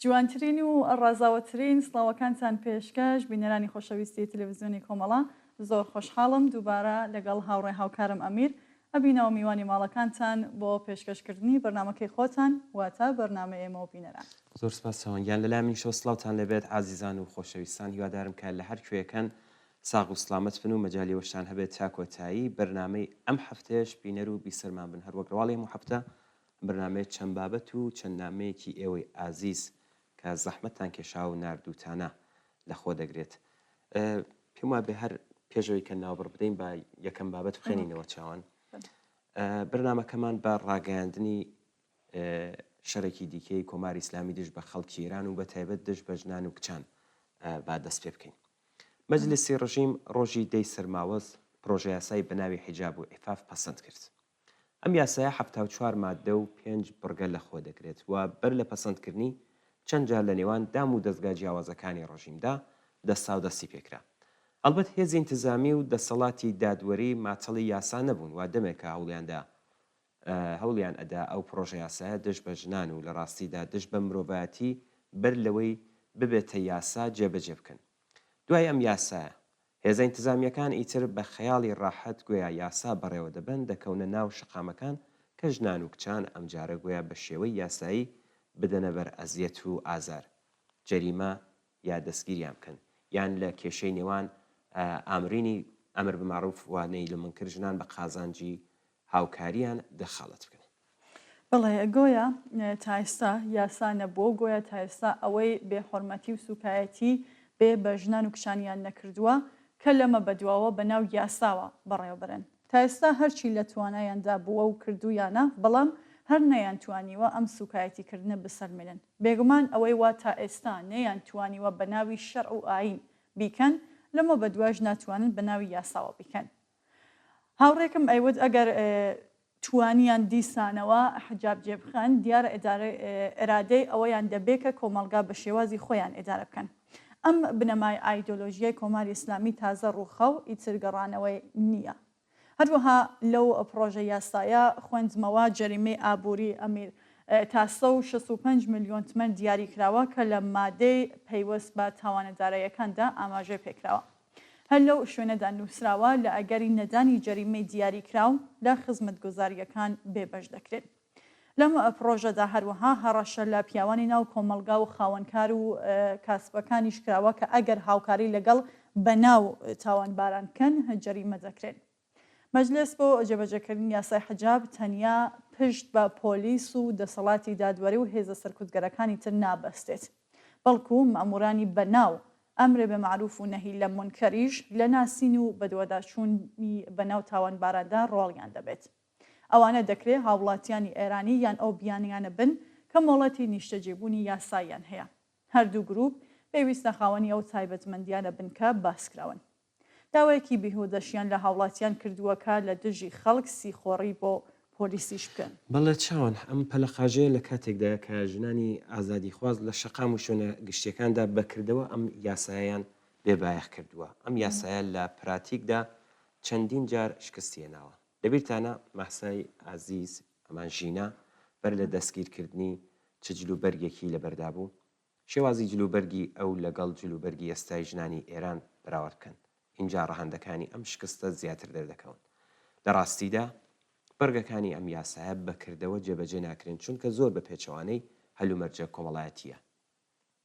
جوانترین و ڕازاوەترین سڵاوەکانتان پێشکەش بینەرانی خۆشەویستی تەلەڤیزیۆنی کۆمەڵە زۆر خۆشحاڵم دووبارە لەگەڵ هاوڕێ هاوکارم ئەمیر ئەبینەوە میوانی ماڵەکانتان بۆ پێشکەشکردنی بەرنامەکەی خۆتان واتە بەرنامە ئێمە و بینەران. زۆر سپاسەوەنگیان لەلای منیشەوە سڵاوتان لەبێت عزیزان و خۆشەویستان، هیوادارم کە لە هەر کوێیەکەن ساغ و سلامەت بن و مەجالیەوەشان هەبێت تا کۆتایی بەرنامەی ئەم هەفتەیەش بینەر و بیسەرمان بن هەروەک ڕواڵی هەموو هەفتە بەرنامەیە چەند بابەت و چەند نامەیەکی ئێوەی ئازیز کە زەحمەتتان کێشا و ناردووتانە لە خۆ دەگرێت. پێم وایە بێ هەر پێشەوەی کە ناوبڕ بدەین با یەکەم بابەت بخێنینەوە چاوان. بەرنامەکەمان بە ڕاگەیاندنی شەرێکی دیکەی کۆماری ئیسلامی دژ بە خەڵکی ئێران و بە تایبەت دژ بە ژنان و کچان با دەست پێ بکەین. مەجلیسی ڕژیم ڕۆژی دەی سەرماوەز پرۆژە یاسای بەناوی حیجاب و عیفاف پەسەند کرد. ئەم یاسایە 74 مادە و 5 بڕگە لە خۆ دەگرێت و بەر لە پەسەندکردنی چەند جار لە نێوان دام و دەستگا جیاوازەکانی ڕۆژیمدا دەستا و دەستی پێکرا. ئەلبەت هێزی انتزامی و دەسەڵاتی دادوەری ماچەڵی یاسا نەبوون و دەمێکە هەوڵیان ئەدا ئەو پرۆژە یاسایە دژ بە ژنان و لە ڕاستیدا دژ بە مرۆڤایەتی بەر لەوەی ببێتە یاسا جێبەجێ بکەن. دوای ئەم یاسایە هێزە انتزامیەکان ئیتر بە خەیاڵی ڕاحەت گویا یاسا بەڕێوە دەبن دەکەونە ناو شقامەکان کە ژنان و کچان ئەم جارە گویا بە شێوەی یاسایی بدەنە بەر ئەزیەت و ئازار، جەریمە یا دەستگیریان بکەن یان لە کێشەی نێوان ئامرینی ئەمر بمەعروف و نەهی لە منکر ژنان بە قازانجی هاوکاریان دەخەڵەت بکەن. بڵێ گۆیا تا ئێستا یاسا نەبووە، گۆیا تا ئێستا ئەوەی بێحۆرمەتی و سوکایەتی بێ بە ژنان و کچانیان نەکردووە کە لەمە بەدواوە بەناو یاساوە بەڕێوەبرن. تا ئێستا هەرچی لە توانایاندا بووە و کردویانە، بەڵام هەر نەیان توانیوە ئەم سوکایەتیکردنە بسەلمێنن. بێگومان ئەوەی وا تا ئێستا نەیان توانیوە بە ناوی شەرع و ئاین بیکەن، لەمە بەدواش ناتوانن بە ناوی یاساوە بیکەن. هاوڕێکم ئەیوت ئەگەر توانیان دیسانەوە حجاب جێبخەن، دیارە ئێرادەی ئەوەیان دەبێت کە کۆمەلگا بە شێوازی خۆیان ئێدارە بکەن. ئەم بنەمای ئایدۆلۆژیای کۆماری ئیسلامی تازە ڕووخە و ئیتر گەڕانەوەی نییە. هەروەها لەو پرۆژە یاسایە خوێندمەوە جەریمەی ئابووری ئەمیر تا 165 میلیۆن تمەن دیاری کراوە کە لە مادەی پەیوەست بە تاوانەداراییەکاندا ئاماژە پێکراوە. هەر لەو شوێنەدا نووسراوە لە ئەگەری نەدانی جەریمەی دیاری کراو لە خزمەتگوزاریەکان بێبەش دەکرێت. لەم پرۆژەدا هەروەها هەڕەشە لە پیاوانی ناو کۆمەلگا و خاوەنکار و کاسبەکانیش کراوە کە ئەگەر هاوکاری لەگەڵ بەناو تاوانباران بکەن جەریمە دەکرێت. مەجلس بۆ جێبەجێکردنی یاسای حجاب تەنیا پشت بە پۆلیس و دەسەڵاتی دادوەری و هێزە سەرکوتگەرەکانی تر نابەستێت، بەڵکو مەمورانی بەناو ئەمرێ بە معروف و نەهی لە منکەریش لە ناسین و بەدوەداچوونی بەناو تاوانباراندا ڕۆڵیان دەبێت. ئەوانە دەکرێت هاوڵاتیانی ئێرانی یان ئەو بیانیانە بن کە مۆڵەتی نیشتەجێبوونی یاساییان هەیە. هەردوو گروپ پێویستە خاوەنی ئەو تایبەتمەندیانە بن کە باسکراون. داوایەکی بیهودەشیان لە هاوڵاتیان کردووەکە لە دژی خەڵک سیخۆڕی بۆ پۆلیسیش بکەن. بەڵێ چاوان ئەم پەلەقاژەیە لە کاتێکدا کە ژنانی ئازادی خواز لە شەقام و شوێنە گشتیەکاندا بەکردەوە ئەم یاساییان بێبایەخ کردووە. ئەم یاسایە لە پراتیکدا چەندین جار شکستێناوە. لەبیرتانە مەحسای ئازیز ئەمان ژینە بەر لە دەستگیرکردنی چ جلوبەرگێکی لەبەردابوو، شێوازی جلوبەرگی ئەو لەگەڵ جلوبەرگی ئێستای ژنانی ئێران بەراوردکەن. اینجا ڕەهەندەکانی ئەم شکستە زیاتر دەردەکەون. لە ڕاستیدا بەرگەکانی ئەم یاسایە بەکردەوە جێبەجێ ناکرێن چونکە زۆر بە پێچەوانەی هەلومەرجە کۆمەڵایەتیە.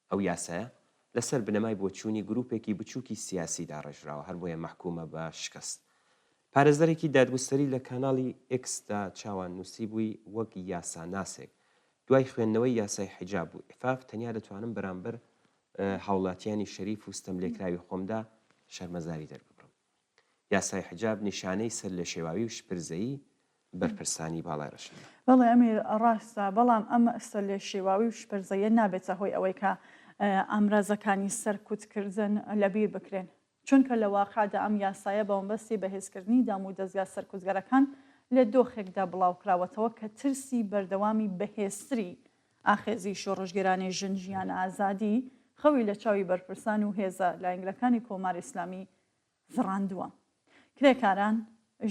ئەو یاسایە لەسەر بنەمای بۆچوونی گروپێکی بچووکی سیاسیدا ڕێژراوە، هەر بۆیە مەحکومە بە شکست. پارێزەرێکی دادگوستەری لە کاناڵی ئێکسدا چاوان نووسی بووی وەک یاسا ناسێک. دوای خوێندنەوەی یاسای حیجاب و عیفاف تەنیا دەتوانم بەرامبەر هاوڵاتیانی شەریف و ستەملێکراوی خۆمدا شەرمەزاری دەرببڕم. یاسای حیجاب نیشانەی سەر لە شێواوی و شپرزەیی بەرپرسانی باڵای ڕەشن. بەڵێ ئەمیر ڕاستە، بەڵام ئەم سەر لێ شێواوی و شپرزەیە نابێتە هۆی ئەوەی کە ئامرازەکانی سەرکوتکردن لەبیر بکرێن، چونکە لە واقعدا ئەم یاسایە بەوەمبەستی بەهێزکردنی دام و دەستگا سەرکوتگەرەکان لە دۆخێکدا بڵاوکراوەتەوە کە ترسی بەردەوامی بەهێزتری ئاخێزی شۆڕژگەرانی ژن ژیان ئازادی خەوی لە چاوی بەرپرسان و هێزە لایەنگرەکانی کۆماری ئیسلامی زڕاندووە. کرێکاران،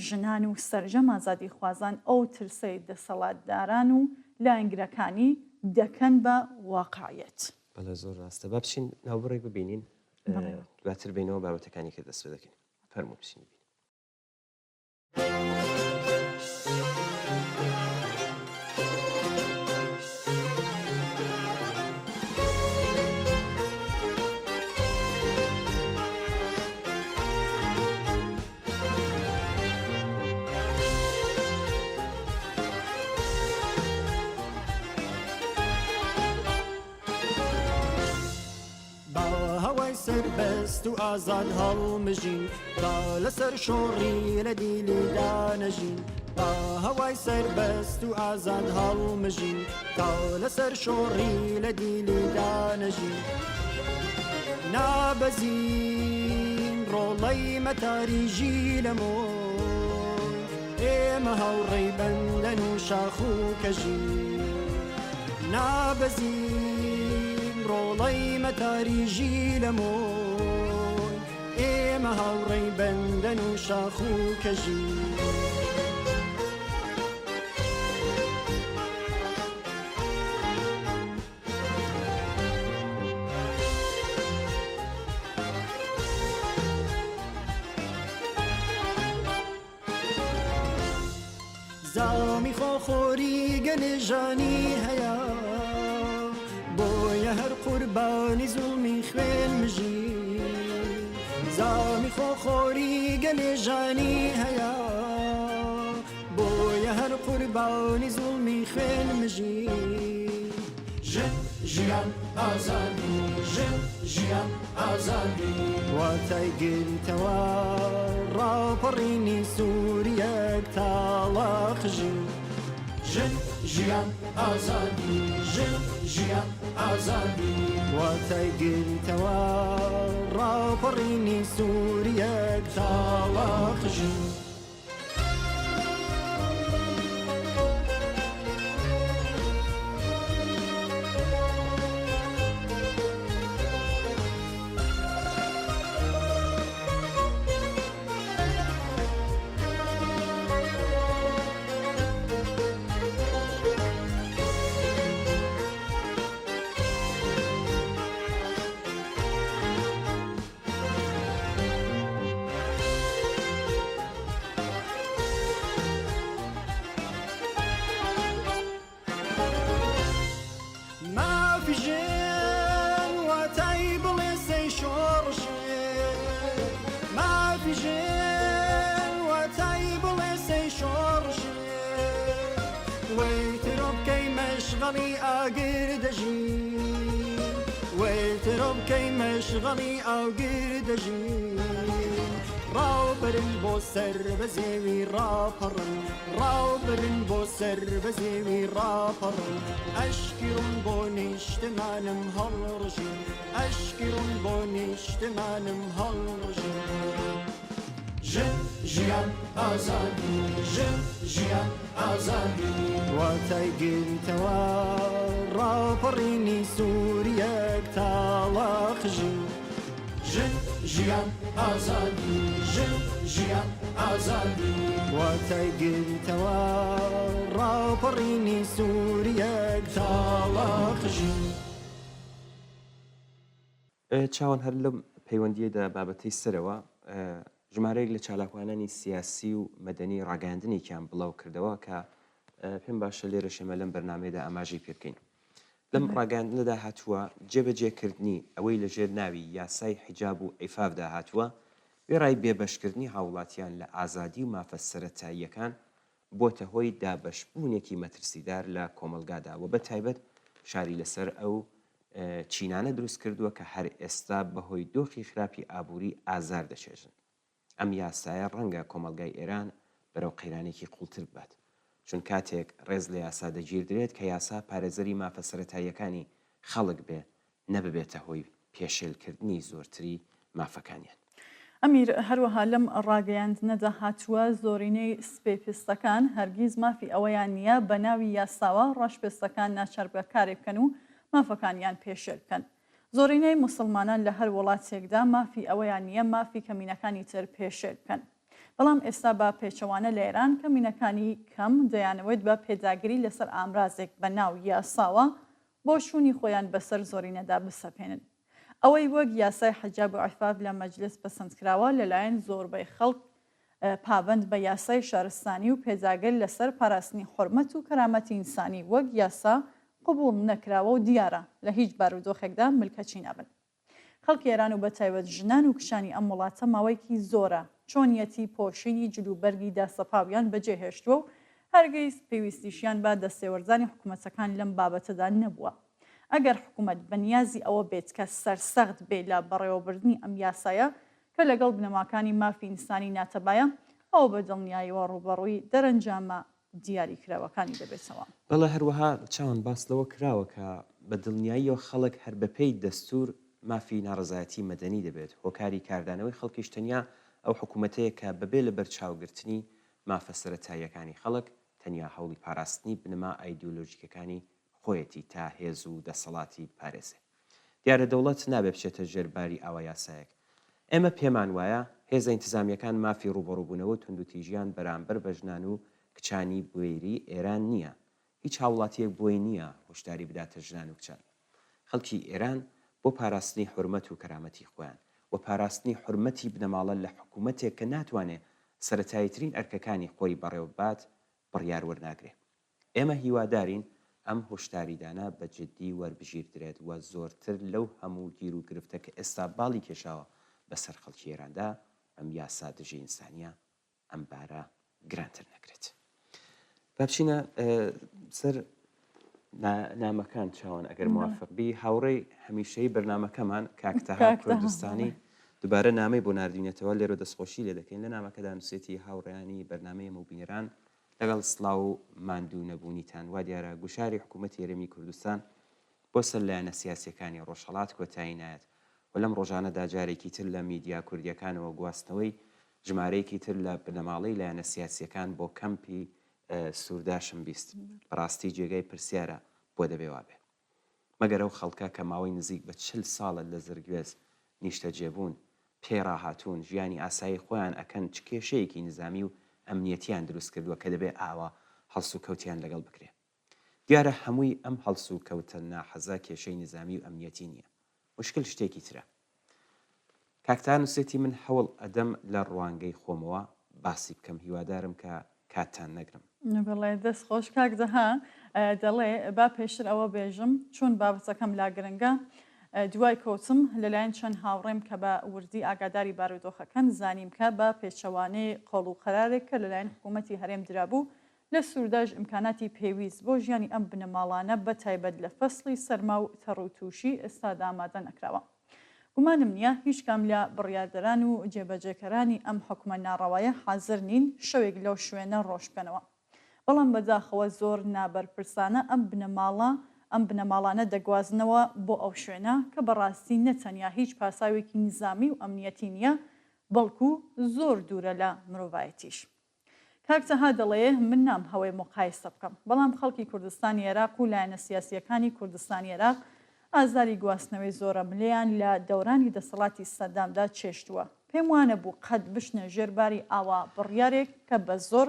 ژنان و سەرجەم ئازادی خوازان ئەو ترسەی دەسەڵاتداران و لایەنگرەکانی دەکەن بە واقعیەت. بەڵێ زۆر ڕاستە با بچین ناوبڕێک ببینین دواتر بینەوە بابەتەکانی کە دەست دەکەین فەرموو بچین ببین. سربەست و ئازاد هەڵمژین با لەسەر شۆڕی لە دیلیدا نەژین با هەوای سربەست و ئازاد هەڵمژین تا لەسەر شۆڕی لە دیلیدا نەژین نابەزین ڕۆڵەی مەتاریژی لەمۆی ئێمە هەوڕێی بەندەن و شاخ و کەژین نابەزین ڕۆڵەی مەتاریژی لەمۆی ئێمە هاوڕێی بەندەن و شاخ و کەژی زامی خۆخۆری گەلێژانی هەیە بۆیە هەر قوربانی زوڵمی خوێن مژی زامی خۆخۆری گەلێژانی هەیە بۆیە هەر قوربانی زوڵمی خوێن مژی ژن ژیان ئازادی ژن ژیان ئازادی واتای گرتەوە ڕاپەڕینی سووریەک تاڵاخژی ژن ژیان ئازادی ژن ژیان ئازادی واتای گرتەوە ڕاپەڕینی سووریەک تاڵاخژی مشغڵی ئاگردەژین ڕاوبرن بۆ سەر بە زێوی ڕاپەڕن ڕاوبرن بۆ سەر بە زێوی ڕاپەڕن ئەشکیڕم بۆ نیشتمانم هەڵڕژین ئەشکیڕم بۆ نیشتمانم هەڵڕژین ژن ژیان ئازادی ژن ژیان ئازادی واتای گرتەوە ڕاپەڕینی سووریەک تاڵاخژی ژن ژیان ئازادی ژن ژیان ئازادی واتای گرتەوە ڕاپەڕینی سووریەک تاڵاخژی چاوان هەر لەم پەیوەندیەدا بابەتەی سەرەوە ژمارەیەک لە چالاکوانانی سیاسی و مەدەنی ڕاگەاندنێکیان بڵاو کردەوە کە پێم باشە لێرە شێمە لەم بەرنامەیەدا ئاماژەی پێ بکەین. لەم ڕاگەاندنەدا هاتووە جێبەجێکردنی ئەوەی لەژێر ناوی یاسای حیجاب و عیفافدا هاتووە وێڕای بێبەشکردنی هاوڵاتیان لە ئازادی و مافە سەرەتاییەکان بۆتە هۆی دابەشبوونێکی مەترسیدار لە کۆمەلگادا و بە تایبەت شاری لەسەر ئەو چینانە دروست کردووە کە هەر ئێستا بەهۆی دۆخی خراپی ئابووری ئازار دەچێژن. ئەم یاسایە ڕەنگە کۆمەلگای ئێران بەرەو قەیرانێکی قوڵتر بات چون کاتێک ڕێز لە یاسا دەگیردرێت کە یاسا پارێزەری مافە سەرەتاییەکانی خەڵک بێ نەببێتە هۆی پێشێلکردنی زۆرتری مافەکانیان. ئەمیر هەروەها لەم ڕاگەیاندنەدا هاتووە زۆرینەی سپێپستەکان هەرگیز مافی ئەوەیان نییە بە ناوی یاساوە ڕەشپێستەکان ناچار بەکارێ بکەن و مافەکانیان پێشێل بکەن. زۆرینەی موسڵمانان لە هەر وڵاتێکدا مافی ئەوەیان نییە مافی کەمینەکانی تر پێشێل بکەن. بەڵام ئێستا بە پێچەوانە لە ئێران کەمینەکانی کەم دەیانەوێت بە پێداگیری لەسەر ئامرازێک بە ناو یاساوە بۆ شوونی خۆیان بەسەر زۆرینەدا بسەپێنن. ئەوەی وەک یاسای حەجاب و عیفاف لە مەجلس پەسەندکراوە لەلایەن زۆربەی خەڵک پابند بە یاسای شارستانی و پێجاگەر لەسەر پاراستنی حورمەت و کەرامەتی ئینسانی وەک یاسا قبول نەکراوە و دیارە لە هیچ بارودۆخێکدا ملکەچی نابن. خەڵکی ئێران و بەتایبەت ژنان و کشانی ئەم وڵاتە ماوەیەکی زۆرە چۆنیەتی پۆشینی جلوبەرگی داسەپاویان بەجێهێشتووە و هەرگیز پێویستیشیان با دەستێوەرزانی حکوومەتەکان لەم بابەتەدا نەبووە. ئەگەر حکوومەت بەنیازی ئەوە بێت کە سەرسەخت بێت لە بەڕێوەبردننی ئەم یاسایە کە لەگەڵ بنەماکانی مافی ئینسانی ناتەبایە ئەو بە دڵنیاییەوە ڕوبەڕووی دەرەنجامە دیاریکراوەکانی دەبێتەوە. بەڵێ هەروەها چاوان باس لەوە کراوە کە بە دڵنیاییەوە خەڵک هەر بەپێی دەستور مافی ناڕزایەتی مەدەنی دەبێت هۆکاری کاردانەوەی خەڵکیش تەنیا ئەو حکوومەتەیە کە بەبێ لە بەرچاوگرتنی مافە سەرەتاییەکانی خەڵک تەنیا هەوڵی پاراستنی بنەما ئایدۆلۆژیکەکانی خۆیەتی تا هێز و دەسەڵاتی پارێزێ. دیارە دەوڵەت نابێ بچێتە ژێرباری ئاوا یاسایەک. ئێمە پێمان وایە هێزە ئینتزامیەکان مافی ڕوبەڕووبوونەوە توندوتیژیان بەرامبەر بە ژنان و کچانی بوێری ئێران نییە. هیچ هاوڵاتیەک بۆی نییە هۆشداری بداتە ژنان و کچان. خەڵکی ئێران بۆ پاراستنی حورمەت و کەرامەتی خۆیان و پاراستنی حورمەتی بنەماڵە لە حکوومەتێک کە ناتوانێت سەرەتاییترین ئەرکەکانی خۆی بەڕێوەبات بڕیار وەرناگرێ. ئێمە هیوادارین ئەم هۆشداریدانە بە جددی وەربژیردرێت و زۆرتر لەو هەموو گیر و گرفتە کە ئێستا باڵی کێشاوە بەسەر خەڵکی ئێراندا ئەم یاسا دژی ئینسانیە ئەم بارە گرانتر نەکرێت. بچینە سەر نامەکان چاوان ئەگەر موافقبی هاوڕێی هەمیشەی بەرنمەکەمان کاکتەها کوردستانی دووبارە نامەی بۆ نردوینێتەوە لێرە دەستخۆشی لێ دەکەین لە نامەکەدا نووسێتی هاوڕێیانی بەرنمەی موبینەران لەگەڵ سڵاو و ماندوو نەبوونیتان وا دیارە گوشاری حکوومەتی هەرێمی کوردستان بۆ سەر لایەنە سیاسیەکانی ڕۆژهەڵات کۆتایی نایەت و لەم ڕۆژانەدا جارێکی تر لە میدیا کوردیەکانەوە گواستنەوەی ژمارەیەکی تر لە بنەماڵەی لایەنە سیاسیەکان بۆ کەمپی سوورداشم بیست بەڕاستی جێگای پرسیارە بۆ دەبێ وابێ مەگەر ئەو خەڵکە کە ماوەی نزیک بە 40 ساڵە لە زرگوێز نیشتە جێبوون پێڕاهاتوون ژیانی ئاسایی خۆیان ئەکەن چ کێشەیەکی نظامی و ئەمنیەتیان دروست کردووە کە دەبێ ئاوا هەڵس و کەوتیان لەگەڵ بکرێ دیارە هەمووی ئەم هەڵس و کەوتە ناحەزا کێشەی نظامی و ئەمنیەتی نییە مشکل شتێکی ترە کاکتان نووسێتی من هەوڵ ئەدەم لە ڕوانگەی خۆمەوە باسی بکەم هیوادارم کە کاتتان نەگرم بڵێ دەست خۆش کاک دەها دەڵێ با پێشتر ئەوە بێژم چۆن بابەتەکەم لا گرنگە دوای کۆچم لەلایەن چەند هاوڕێم کە بە وردی ئاگاداری بارودۆخەکەن زانیم کە بە پێچەوانەی قەڵ و قەرارێک کە لەلایەن حکوومەتی هەرێم درابوو لە سوورداژ ئیمکاناتی پێویست بۆ ژیانی ئەم بنەماڵانە بە تایبەت لە فەسڵی سەرما و تەڕوتوشی ئێستا ئامادە نەکراوە. گومانم نییە هیچ کام لە بڕیاردەران و جێبەجێکەرانی ئەم حکومە ناڕەوایە حازر نین شەوێک لەو شوێنە ڕۆژ بکەنەوە. بەڵام بەداخەوە زۆر نابەرپرسانە ئەم بنەماڵانە دەگوازنەوە بۆ ئەو شوێنە کە بەڕاستی نەتەنیا هیچ پاساوێکی نظامی و ئەمنیەتی نییە بەڵکو زۆر دوورە لە مرۆڤایەتیش. کاکتەها دەڵێ من نام هەوەی مقایسە بکەم بەڵام خەڵکی کوردستانی عێراق و لایەنە سیاسیەکانی کوردستانی عێراق ئازاری گواستنەوەی زۆرە ملیان لە دەورانی دەسەڵاتی سەدامدا چێشتووە پێم وانە بوو قەت بشنە ژێرباری ئاوا بڕیارێک کە بە زۆر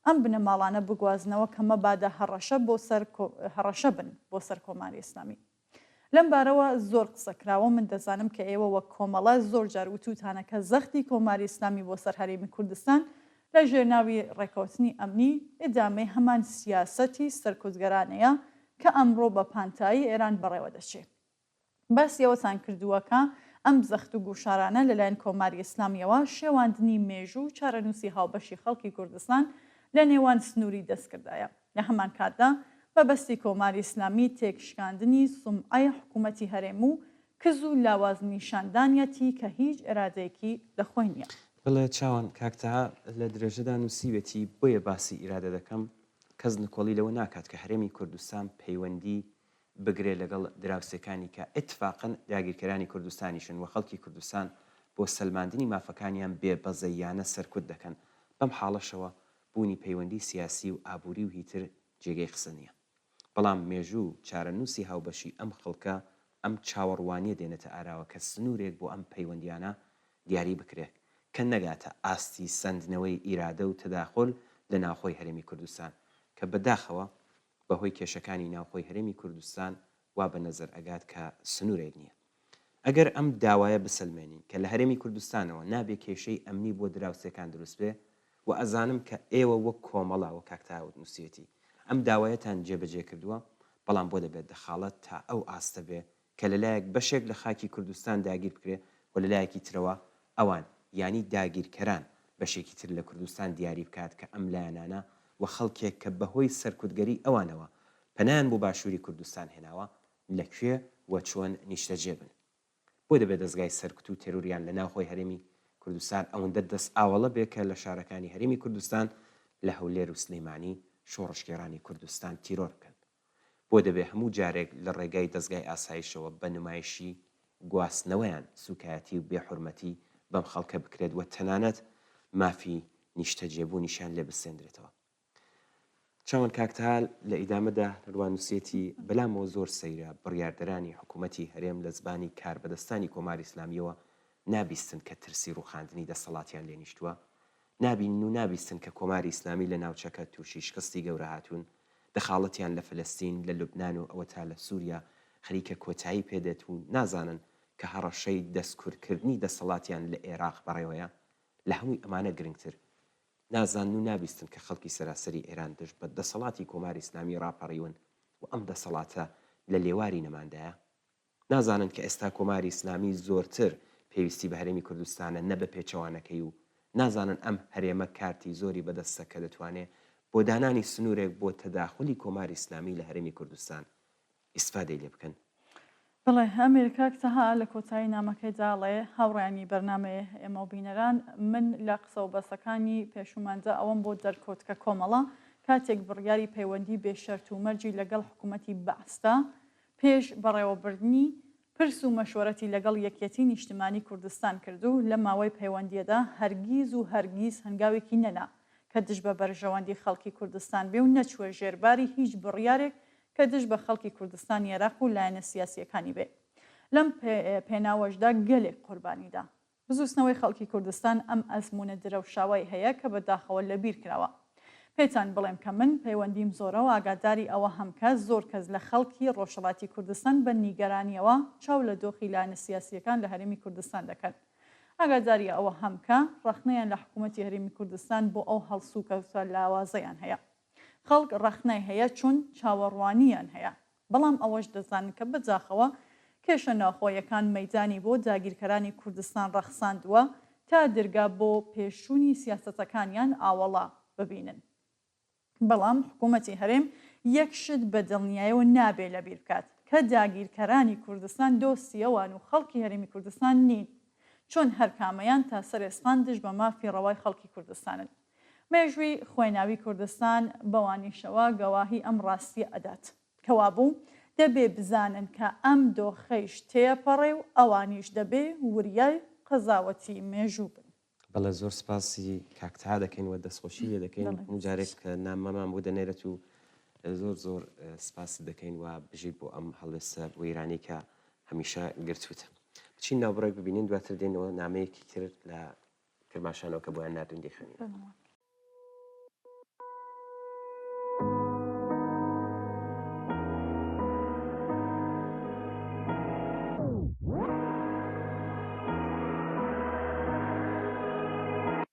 ئەم بنەماڵانە بگوازنەوە کە مەبادە هەڕەشە بن بۆ سەر کۆماری ئیسلامی. لەم بارەوە زۆر قسەکراوە من دەزانم کە ئێوە وەک کۆمەڵە زۆر جار وتوتانەکە زەختی کۆماری ئیسلامی بۆ سەر هەرێمی کوردستان لە ژێرناوی ڕێکەوتنی ئەمنی ئێدامەی هەمان سیاسەتی سەرکوزگەرانەیە کە ئەمڕۆ بە پانتایی ئێران بەڕێوە دەچێت. باسی ئەوەتان کردووەکە ئەم زەخت و گوشارانە لەلایەن کۆماری ئیسلامیەوە شێواندنی مێژوو و چارەنووسی هاوبەشی خەڵکی کوردستان لە نێوان سنووری دەستکردایە لە هەمان کاتدا بەبەستی کۆماری ئیسلامی تێکشکاندنی سومعەی حکوومەتی هەرێم و کز و لاوازنیشاندانیەتی کە هیچ ئێرادەیەکی لە خۆی نییە. بڵێ چاوان کاکتەها لە درێژەدا نووسیوێتی بۆیە باسی ئیرادە دەکەم کەس نکۆڵی لەوە ناکات کە هەرێمی کوردستان پەیوەندی بگرێ لەگەڵ دراوسەکانی کە ئتفاقن داگیرکەرانی کوردستانیشن و خەڵکی کوردستان بۆ سەلماندنی مافەکانیان بێبەزەیانە سەرکوت دەکەن بەم حاڵەشەوە بوونی پەیوەندی سیاسی و ئابووری و هیتر جێگەی قسە نییە. بەڵام مێژوو چارەنووسی هاوبەشی ئەم خەڵکە ئەم چاوەڕوانیە دێنێتە ئاراوە کە سنوورێک بۆ ئەم پەیوەندیانە دیاری بکرێت کە نەگاتە ئاستی سندنەوەی ئیرادە و تەداخل لە ناوخۆی هەرێمی کوردستان کە بەداخەوە بەهۆی کێشەکانی ناوخۆی هەرێمی کوردستان وا بە نەزەر ئەگات کە سنوورێک نییە. ئەگەر ئەم داوایە بسلمێنین کە لە هەرێمی کوردستانەوە نابێ کێشەی ئەمنی بۆ دراوسەکان دروست بێ و ئەزانم کە ئێوە وەک کۆمەڵاوە کاکتاوت نووسێتی ئەم داوایەتان جێبەجێ کردووە، بەڵام بۆ دەبێت دەخاڵەت تا ئەو ئاستە بێ کە لەلایەک بەشێک لە خاکی کوردستان داگیر بکرێ و لەلایەکی ترەوە ئەوان ینی داگیرکەران بەشێکی تر لە کوردستان دیاری بکات کە ئەم لایەنانە و خەڵکێک کە بەهۆی سەرکوتگەری ئەوانەوە پەنایان بۆ باشووری کوردستان هێناوە لەکوێ و چۆن نیشتەجێ بن. بۆ دەبێت دەستگای سەرکوت و تێروریان لە ناوخۆی هەرێمی کوردستان ئەوەندە دەست ئاوەڵە بێ کە لە شارەکانی هەرێمی کوردستان لە هەولێر و سلەیمانی شۆڕشگێڕانی کوردستان تیرۆر بکەن. بۆ دەبێت هەموو جارێک لە ڕێگای دەستگای ئاسایشەوە بە نمایشی گواستنەوەیان سوکایەتی و بێحورمەتی بەم خەڵکە بکرێت و تەنانەت مافی نیشتەجێبوونیشان لێ بسێندرێتەوە. چاوەن کاکتال لە ئیدامەدا ڕوانووسێتی بەلامەوە زۆر سەیرە بڕیاردەرانی حکوومەتی هەرێم لە زبانی کاربەدەستانی کۆماری ئیسلامیەوە نابیستن کە ترسی ڕووخاندنی دەسەڵاتیان لێ نیشتووە، نابین و نابیستن کە کۆماری ئیسلامی لە ناوچەکە تووشی شکستی گەورە هاتوون، دەخاڵەتیان لە فلەستین لە لوبنان و ئەوە تا لە سووریا خەریکە کۆتایی پێدێت و نازانن کە هەڕەشەی دەستکوردکردنی دەسەڵاتیان لە عێراق بەڕێوەیە. لە هەمووی ئەمانە گرنگتر نازان و نابیستن کە خەڵکی سەراسەری ئێران دژ بە دەسەڵاتی کۆماری ئیسلامی ڕاپەڕیون و ئەم دەسەڵاتە لە لێواری نەماندایە. نازانن کە ئێستا کۆماری ئیسلامی زۆرتر پێویستی بە هەرێمی کوردستانە نە بە پێچەوانەکەی و نازانن ئەم هەرێمە کارتی زۆری بەدەستە کە دەتوانێت بۆ دانانی سنوورێک بۆ تەداخلی کۆماری ئیسلامی لە هەرێمی کوردستان ئیسفادەی لێ بکەن. بڵێ ئەمریکا کتەها لە کۆتایی نامەکەی داڵێ هاوڕانی بەرنامەیە ئێمە و بینەران من لە قسە و بەسەکانی پێشومانجە ئەوەم بۆ دەرکۆت کە کۆمەڵە کاتێک بڕیاری پەیوەندی بێشەرت و مەرجی لەگەڵ حکوومەتی بەعستا پێش بەڕێوەبردننی پرس و مەشوەرەتی لەگەڵ یەکێتی نیشتمانی کوردستان کردو لە ماوەی پەیوەندیەدا هەرگیز و هەرگیز هەنگاوێکی نەنا کە دژ بە بەرژەوەندی خەڵکی کوردستان بێ و نەچوە ژێرباری هیچ بڕیارێک کە دژ بە خەڵکی کوردستان عێراق و لایەنە سیاسیەکانی بێ. لەم پێناوەشدا گەلێک قوربانیدا. بزوستنەوەی خەڵکی کوردستان ئەم ئەزمونە درەوشاوی هەیە کە بەداخەوە لەبیر کراوە. پێتان بڵێم کە من پەیوەندیم زۆرە و ئاگاداری ئەوە هەمکە زۆر کەس لە خەڵکی ڕۆژهەڵاتی کوردستان بە نیگەرانیەوە چاو لە دۆخی لایەنە سیاسیەکان لە هەرێمی کوردستان دەکەن. ئاگاداری ئەوە هەمکە ڕەخنەیان لە حکوومەتی هەرێمی کوردستان بۆ ئەو هەڵسوکەوتە لاوازەیان هەیە. خەڵک ڕەخنەی هەیە چون چاوەڕوانیان هەیە، بەڵام ئەوەش دەزانن کە بەجاخەوە کێشە ناوخۆیەکان مەیدانی بۆ داگیرکەرانی کوردستان ڕەخساندووە تا دەرگا بۆ پێشوونی سیاسەتەکانیان ئاوەڵا ببینن. بەڵام حکوومەتی هەرێم یەکشت بە دڵنیایەوە نابێ لەبیر بکات کە داگیرکەرانی کوردستان دۆستیەوان و خەڵکی هەرێمی کوردستان نین، چۆن هەر کامەیان تا سەرێسپان دژ بە مافی ڕەوای خەڵکی کوردستانن. مێژووی خوێناوی کوردستان بەوانیشەوە گەواهی ئەم ڕاستیە ئەدات کەوا بوو دەبێ بزانن کە ئەم دۆخەیش تێپەڕێ و ئەوانیش دەبێ وریای قەزاوەتی مێژوو بن. بەڵێ زۆر سپاسی کاکتها دەکەین و دەستخۆشی لێ دەکەین جارێک کە نامەمان بۆ دەنێرێت و زۆر سپاسی دەکەین و بژیت بۆ ئەم هەڵوێستە بۆ ئیرانی کە هەمیشە گرتووتە. بچین ناوبڕێک ببینین دواتر دێنەوە نامەیەکی کرد لە کرماشانەوە کە بۆیان نردون دەخوێنین.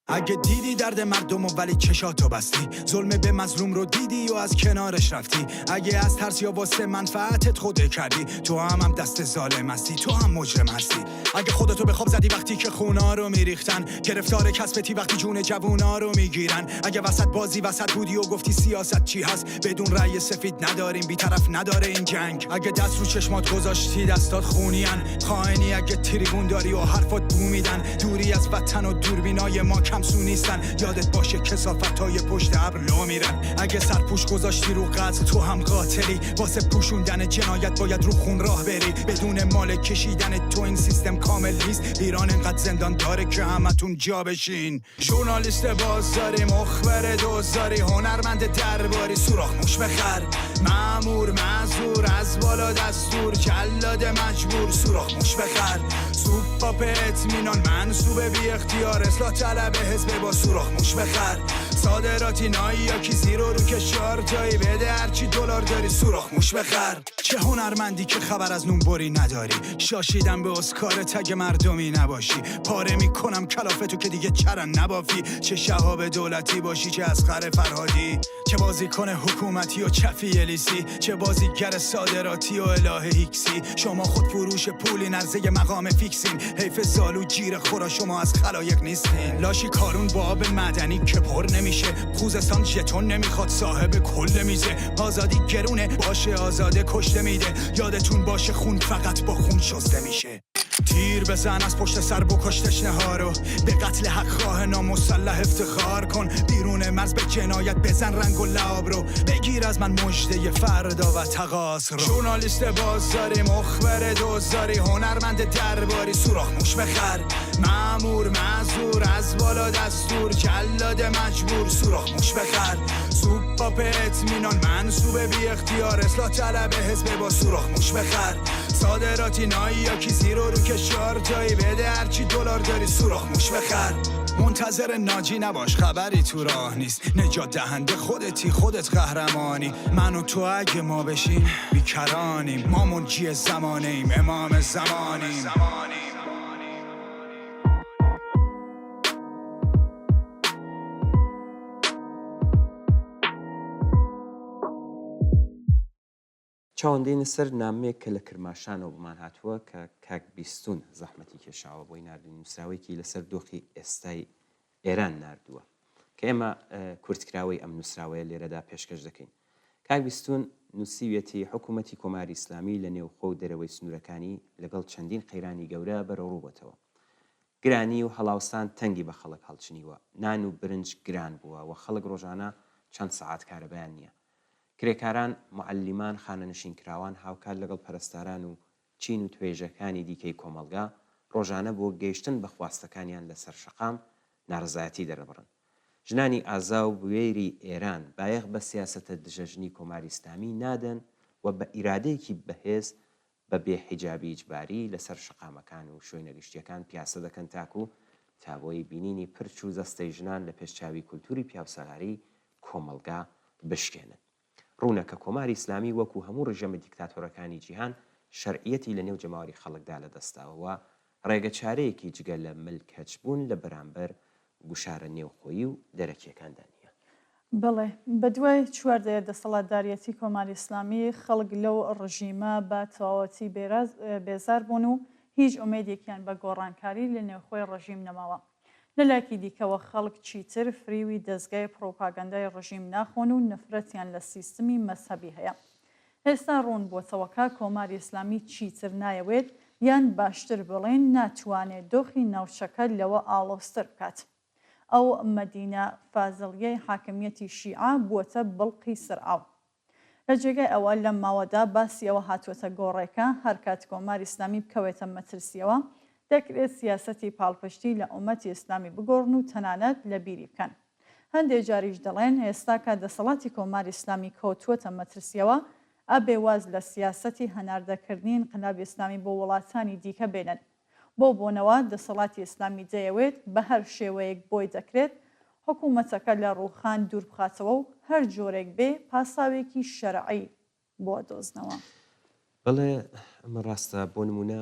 اگه دیدی درد مردم و ولی چشاتو بستی، ظلم به مظلوم رو دیدی و از کنارش رفتی، اگه از ترس یا واسه منفعتت خوده کردی، تو هم دست ظالم هستی، تو هم مجرم هستی. اگه خودتو به خواب زدی وقتی که خونا رو میریختن، گرفتار کسبتی وقتی جون جوونا رو میگیرن، اگه وسط بازی وسط بودی و گفتی سیاست چی هست، بدون رأی سفید نداریم بی‌طرف نداره این جنگ. اگه دست رو چشمات گذاشتی دستات خونیان، خائنی اگه تریبون داری و حرفات بو میدن، دوری از وطن و دوربینای ما کمسو نیستن، یادت باشه کثافتای پشت ابر لو میرن. اگه سرپوش گذاشتی رو قتل تو هم قاتلی، واسه پوشوندن جنایت باید رو خون راه بری، بدون مال کشیدن تو این سیستم کامل نیست. ایران اینقدر زندان داره که همتون جا بشین. ژورنالیست بازاری، مخبر دوزاری، هنرمند درباری، سوراخ موش بخر، مأمور معذور از بالا دستور، جلاد مجبور، سوراخ موش بخر، سوپ سوپاپ اطمینان منصوبه بی اختیار اصلاح طلب حزب با سوراخ موش بخر صادراتی نایی یا کی زیرو رو کشار جایی بده هرچی دلار داری سوراخ موش بخر چه هنرمندی که خبر از نونبری نداری شاشیدم به اسکار تگ مردمی نباشی پاره میکنم کلافتو که دیگه چرن نبافی چه شهاب دولتی باشی چه اصغر فرهادی چه بازیکن حکومتی و چفی الیسی چه بازیگر صادراتی و اله هیکسی شما خود فروش پولی نرزه مقام فیکسین حیف سالو جیر خورا شما از خلایق نیستین لاشی کارون با آب معدنی که پر نمیشه خوزستان ژتون نمیخواد صاحب کل میزه آزادی گرونه باشه آزاده کشته میده یادتون باشه خون فقط با خون شسته میشه تیر بزن از پشت سر بکش تشنه ها رو به قتل حق خواه نامسلح افتخار کن بیرون مرز به جنایت بزن رنگ و لعاب رو بگیر از من مژده فردا و تقاص رو ژورنالیست بازاری مخبر دوزاری هنرمند درباری سوراخ موش بخر مأمور معذور از بالا دستور جلاد مجبور سوراخ موش بخر سوپاپ اطمینان منصوبه بی اختیار اصلاح طلب حزب با سوراخ موش بخر صادراتی نایی یا کی زیرو رو کشار جایی بده هرچی دلار داری سوراخ موش بخر منتظر ناجی نباش خبری تو راه نیست نجات دهنده خودتی خودت قهرمانی من و تو اگه ما بشیم بیکرانیم ما منجی زمانیم امام زمانیم چاوەندەی نسەر نامەیەک کە لە کرماشانەوە بمان هاتووە کە کاک بیستون زەحمەتی کێشاوە بۆی نردن نووسراوێکی لەسەر دۆخی ئێستای ئێران نردووە کە ئێمە کورتکراوەی ئەم نووسراوەیە لێرەدا پێشکەش دەکەین. کاک بیستون نووسیوێتی حکوومەتی کۆماری ئیسلامی لە نێوخۆ و دەرەوەی سنوورەکانی لەگەڵ چەندین قەیرانی گەورە بەرەڕووبەتەوە. گرانی و هەڵاوسان تەنگی بە خەڵک هەڵچنیوە نان و برنج گران بووە و خەڵک ڕۆژانە چەند سەعات کارەبایان نییە. کرێکاران معەلیمان خانەنشینکراوان هاوکات لەگەڵ پەرستاران و چین و توێژەکانی دیکەی کۆمەلگا ڕۆژانە بۆ گەیشتن بە خواستەکانیان لەسەر شەقام ناڕزایەتی دەرەبڕن. ژنانی ئازا و بوێری ئێران بایەخ بە سیاسەتە دژەژنی کۆماری ئیسلامی نادەن و بە ئیرادەیەکی بەهێز بە بێحیجابی ئیجباری لەسەر شەقامەکان و شوێنە گشتیەکان پیاسە دەکەن تاکو تا بۆی بینینی پرچ و زەستەی ژنان لە پێشچاوی کولتوری پیاوسەلاری کۆمەلگا بشکێنن. ڕوونەکە کۆماری ئیسلامی وەکو هەموو ڕژەمە دیکتاتۆرەکانی جیهان شەرعیەتی لە نێو جەماوەری خەڵکدا لەدەستاوە ڕێگە چارەیەکی جگە لە ملکەچبوون لە بەرامبەر گوشارە نێوخۆیی و دەرەکیەکاندا نییە. بڵێ بە دوای چواردەیە دەسەڵاتداریەتی کۆماری ئیسلامی خەڵک لەو ڕژیمە بە تەواوەتی بێزار بوون و هیچ ئومێدێکیان بە گۆڕانکاری لە نێوخۆی ڕژیم نەماوە. لەلایەکی دیکەوە خەڵک چیتر فریوی دەستگای پرۆپاگەندای ڕژیم ناخۆن و نەفرەتیان لە سیستمی مەسەبی هەیە. ئێستا ڕوون بۆتەوەکە کۆماری ئیسلامی چیتر نایەوێت یان باشتر بڵێن ناتوانێت دۆخی ناوچەکە لەوە ئاڵۆستر بکات. ئەو مەدینە فازڵیەی حاکمیەتی شیعە بووەتە بڵقی سرعاو. لە جێگای ئەوە لەم ماوەدا باسیەوە هاتووەتە گۆڕێکە هەرکات کۆماری ئیسلامی بکەوێتە مەترسیەوە دەکرێت سیاسەتی پاڵپشتی لە ئومەتی ئیسلامی بگۆڕن و تەنانەت لە بیری بکەن. هەندێک جاریش دەڵێن ئێستا کە دەسەڵاتی کۆماری ئیسلامی کەوتووەتە مەترسیەوە ئەبێ واز لە سیاسەتی هەناردەکردنی انقلابی ئیسلامی بۆ وڵاتانی دیکە بێنن. بۆ بۆنەوە دەسەڵاتی ئیسلامی دەیەوێت بە هەر شێوەیەک بۆی دەکرێت حکوومەتەکە لە ڕووخان دوور بخاتەوە و هەر جۆرێک بێ پاساوێکی شەرعی بۆ دۆزنەوە. بەڵێ ئەمە ڕاستە بۆ نمونە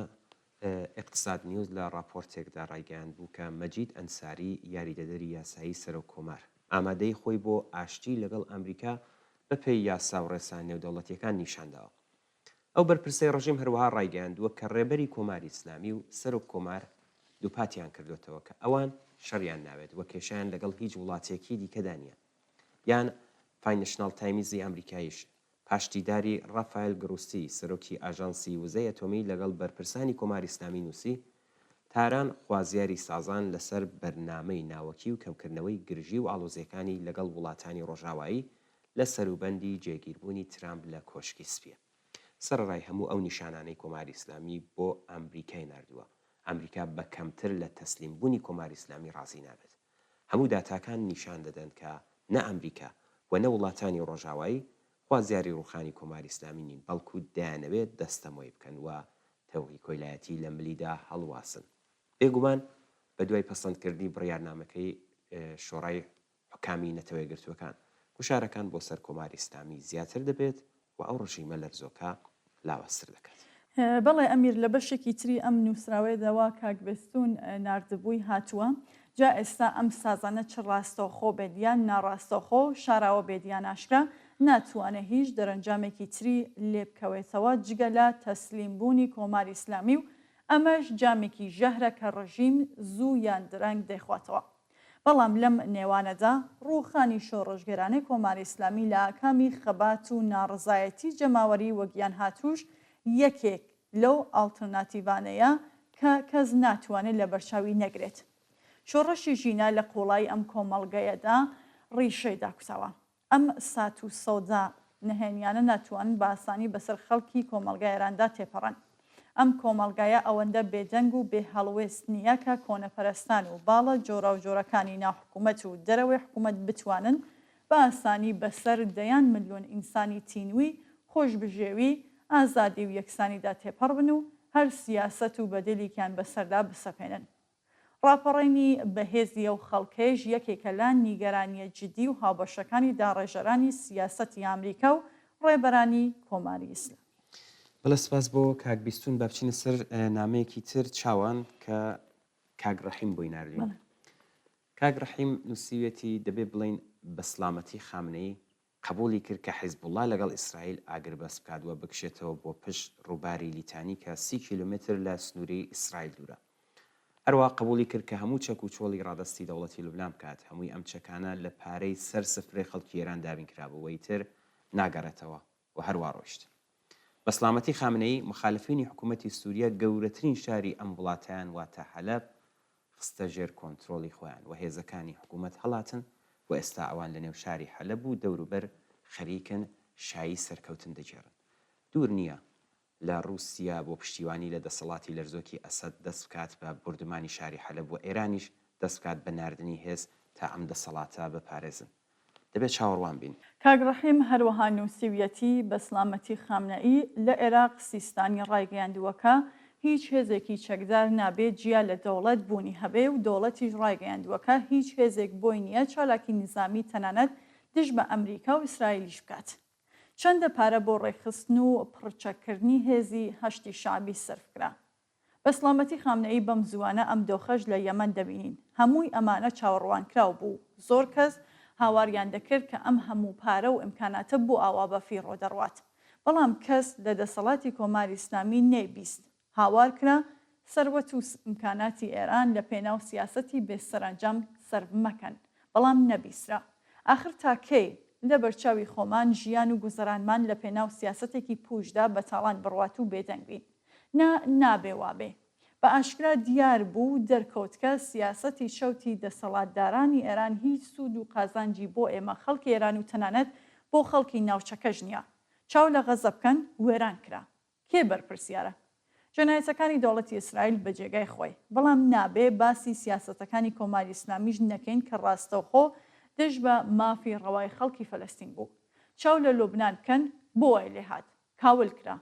اقتصاد نیوز لە راپۆرتێکدا ڕایگەیاند بوو کە مەجید ئەنساری یاریدەدەری یاسایی سەر و کۆمار ئامادەی خۆی بۆ ئاشتی لەگەڵ ئەمریکا بەپێی یاسا و ڕێسان نێودەوڵەتیەکان نیشانداوە. ئەو بەرپرسەی ڕژیم هەروەها ڕایگەیاندووە کە ڕێبەری کۆماری ئیسلامی و سەر و کۆمار دووپاتیان کردوێتەوە کە ئەوان شەڕیان ناوێت وە کێشیان لەگەڵ هیچ وڵاتێکی دیکەدا نییە. یان فاینەشناڵ تایمیزی ئەمریکاییش پاشتیداری ڕافایل گروسی سەرۆکی ئاژانسی وزەی ئەتۆمی لەگەڵ بەرپرسانی کۆماری ئیسلامی نووسی تاران خوازیاری سازان لەسەر بەرنامەی ناوەکی و کەمکردنەوەی گرژی و ئاڵۆزیەکانی لەگەڵ وڵاتانی ڕۆژاوایی لە سەروبەندی جێگیربوونی ترامپ لە کۆشکی سپیە. سەرڕای هەموو ئەو نیشانانەی کۆماری ئیسلامی بۆ ئەمریکای نردووە. ئەمریکا بە کەمتر لە تەسلیمبوونی کۆماری ئیسلامی ڕازی نابێت. هەموو داتاکان نیشان دەدەن کە نە ئەمریکا و نە وڵاتانی ڕۆژاوایی خوازیاری ڕوخانی کۆماری ئیسلامی نین بەڵکو دایانەوێت دەستەمۆی بکەن و تەوهی کۆیلایەتی لە ملیدا هەڵواسن. بێگومان بە دوای پەسەندکردنی بڕیارنامەکەی شۆڕای حکامی نەتەوەی گرتوەکان گوشارەکان بۆ سەر کۆماری ئیسلامی زیاتر دەبێت و ئەو ڕژیمە لەرزۆکە لاوەستر دەکات. بەڵێ ئەمیر لە بەشێکی تری ئەم نووسراوێدەوە کاکبستون ناردبووی هاتووە جا ئێستا ئەم سازانە چ ڕاستەوخۆ بێدیان ناڕاستەوخۆ شاراوە بێدیان ئاشکرا ناتوانێت هیچ دەرەنجامێکی تری لێبکەوێتەوە جگە لە تەسلیمبوونی کۆماری ئیسلامی و ئەمەش جامێکی ژەهرە کە ڕژیم زوو یان درەنگ دەیخواتەوە. بەڵام لەم نێوانەدا ڕووخانی شۆڕژگەرانەی کۆماری ئیسلامی لە ئاکامی خەبات و ناڕزایەتی جەماوەری وەگیان هاتووش یەکێک لەو ئاڵتەرناتیڤانەیە کە کەس ناتوانێت لە بەرچاوی نەگرێت. شۆڕەشی ژینە لە قوڵای ئەم کۆمەڵگەیەدا ڕیشەی داکوسەوە. ئەم سات و سەودا نهێنیانە ناتوانن بە ئاسانی بەسەر خەڵکی کۆمەڵگای ئێراندا تێپەڕن. ئەم کۆمەڵگایە ئەوەندە بێدەنگ و بێهەڵوێست نییە کە کۆنەپەرستان و باڵە جۆرە و جۆرەکانی ناحکوومەت و دەرەوەی حکوومەت بتوانن بە ئاسانی بەسەر دەیان ملیۆن ئینسانی تینوی خۆشبژێوی ئازادی و یەکسانیدا تێپەڕ بن و هەر سیاست و بەدەلیکیان بەسەردا بسەپێنن. ڕاپەڕینی بەهێزیە و خەڵکێژ یەکێکە لە نیگەرانیە جدی و هاوبەشەکانی داڕێژەرانی سیاسەتی ئامریکا و ڕێبەرانی کۆماری ئیسلام. بەڵە سپاس بۆ کاکبیستون بە بچینە سەر نامەیەکی تر چاوان کە کاگڕەحیم بۆی ناردین. کاگڕەحیم نووسیوێتی دەبێ بڵین بە سلامەتی خامنەی قبولی کرد کە حیزبوڵڵا لەگەڵ ئیسرائیل ئاگر بەس بکاتوە بکشێتەوە بۆ پشت ڕووباری لیتانی کە 30 کیلومتر لە سنووری ئیسرائیل دوورە. هەروە قبولی کرد کە هەموو چەک و چۆڵی ڕادستی دەوڵەتی لوبنان بکات هەمووی ئەم چەکانە لە پارەی سەر سفرەی خەڵکی ئێران دابین کرابەوەی تر ناگەڕێتەوە و هەروە ڕۆیشت. بە سلامەتی خامنەی مخالفینی حکوومەتی سووریا گەورەترین شاری ئەم وڵاتیان واتە حەلەب خستە ژێر کۆنتترۆلی خۆیان و هێزەکانی حکوومەت هەڵاتن و ئێستا ئەوان لە نێو شاری حەلەب و دەوروبەر خەریکن شایی سەرکەوتن دەجێڕن. دوور نییە لە رووسیا بۆ پشتیوانی لە دەسەڵاتی لەرزۆکی ئەسەد دەست بکات بە بردمانی شاری حەلەب و ئێرانیش دەست بکات بە ناردنی هێز تا ئەم دەسەڵاتە بپارێزن. دەبێت چاوەڕوان بین. کاگڕەحیم هەروەها نووسیویەتی بە سلامەتی خامنەئی لە عێراق سیستانی ڕایگەیاندووەکە هیچ هێزێکی چەکدار نابێت جیا لە دەوڵەت بوونی هەبێ و دەوڵەتیش ڕایگەیاندووەکە هیچ هێزێک بۆی نییە چالاکی نظامی تەنانەت دژ بە ئەمریکا و ئیسرائیلیش بکات. چەندە پارە بۆ ڕێخستن و پڕچەکردنی هێزی هەشتی شعبی سرفکرا. بە سلامەتی خامنەئی بەم زوانە ئەم دۆخەش لە یەمەن دەبینین. هەمووی ئەمانە چاوەڕوانکراو بوو. زۆر کەس هاواریان دەکرد کە ئەم هەموو پارە و ئیمکاناتە بۆ ئاوا بەفی ڕۆدەڕوات. بەڵام کەس لە دەسەڵاتی کۆماری ئیسلامی نەیبیست. هاوار کرا سەروەت و ئیمکاناتی ئێران لە پێناو سیاسەتی بێسەرانجام سەرف مەکەن. بەڵام نەبیسرا. ئاخر تاکەی لە بەرچاوی خۆمان ژیان و گوزەرانمان لە پێناو سیاسەتێکی پوشدا بەتاڵان بڕوات و بێدەنگبین. نابێ وابێ. بە ئاشکرا دیار بوو دەرکەوتکە سیاسەتی شەوتی دەسەڵاتدارانی ئێران هیچ سوود و قازانجی بۆ ئێمە خەڵکی ئێران و تەنانەت بۆ خەڵکی ناوچەکەش نییە. چاو لە غەزە بکەن وێران کرا. کێ بەرپرسیارە؟ جەنایەتەکانی دەوڵەتی ئیسرائیل بە جێگای خۆی. بەڵام نابێ باسی سیاسەتەکانی کۆماری ئیسلامیش نەکەین کە ڕاستەوخۆ دژ بە مافی ڕەوای خەڵکی فەلەستین بوو. چاو لە لوبنان بکەن بۆ وای لێ هات. کاول کرا.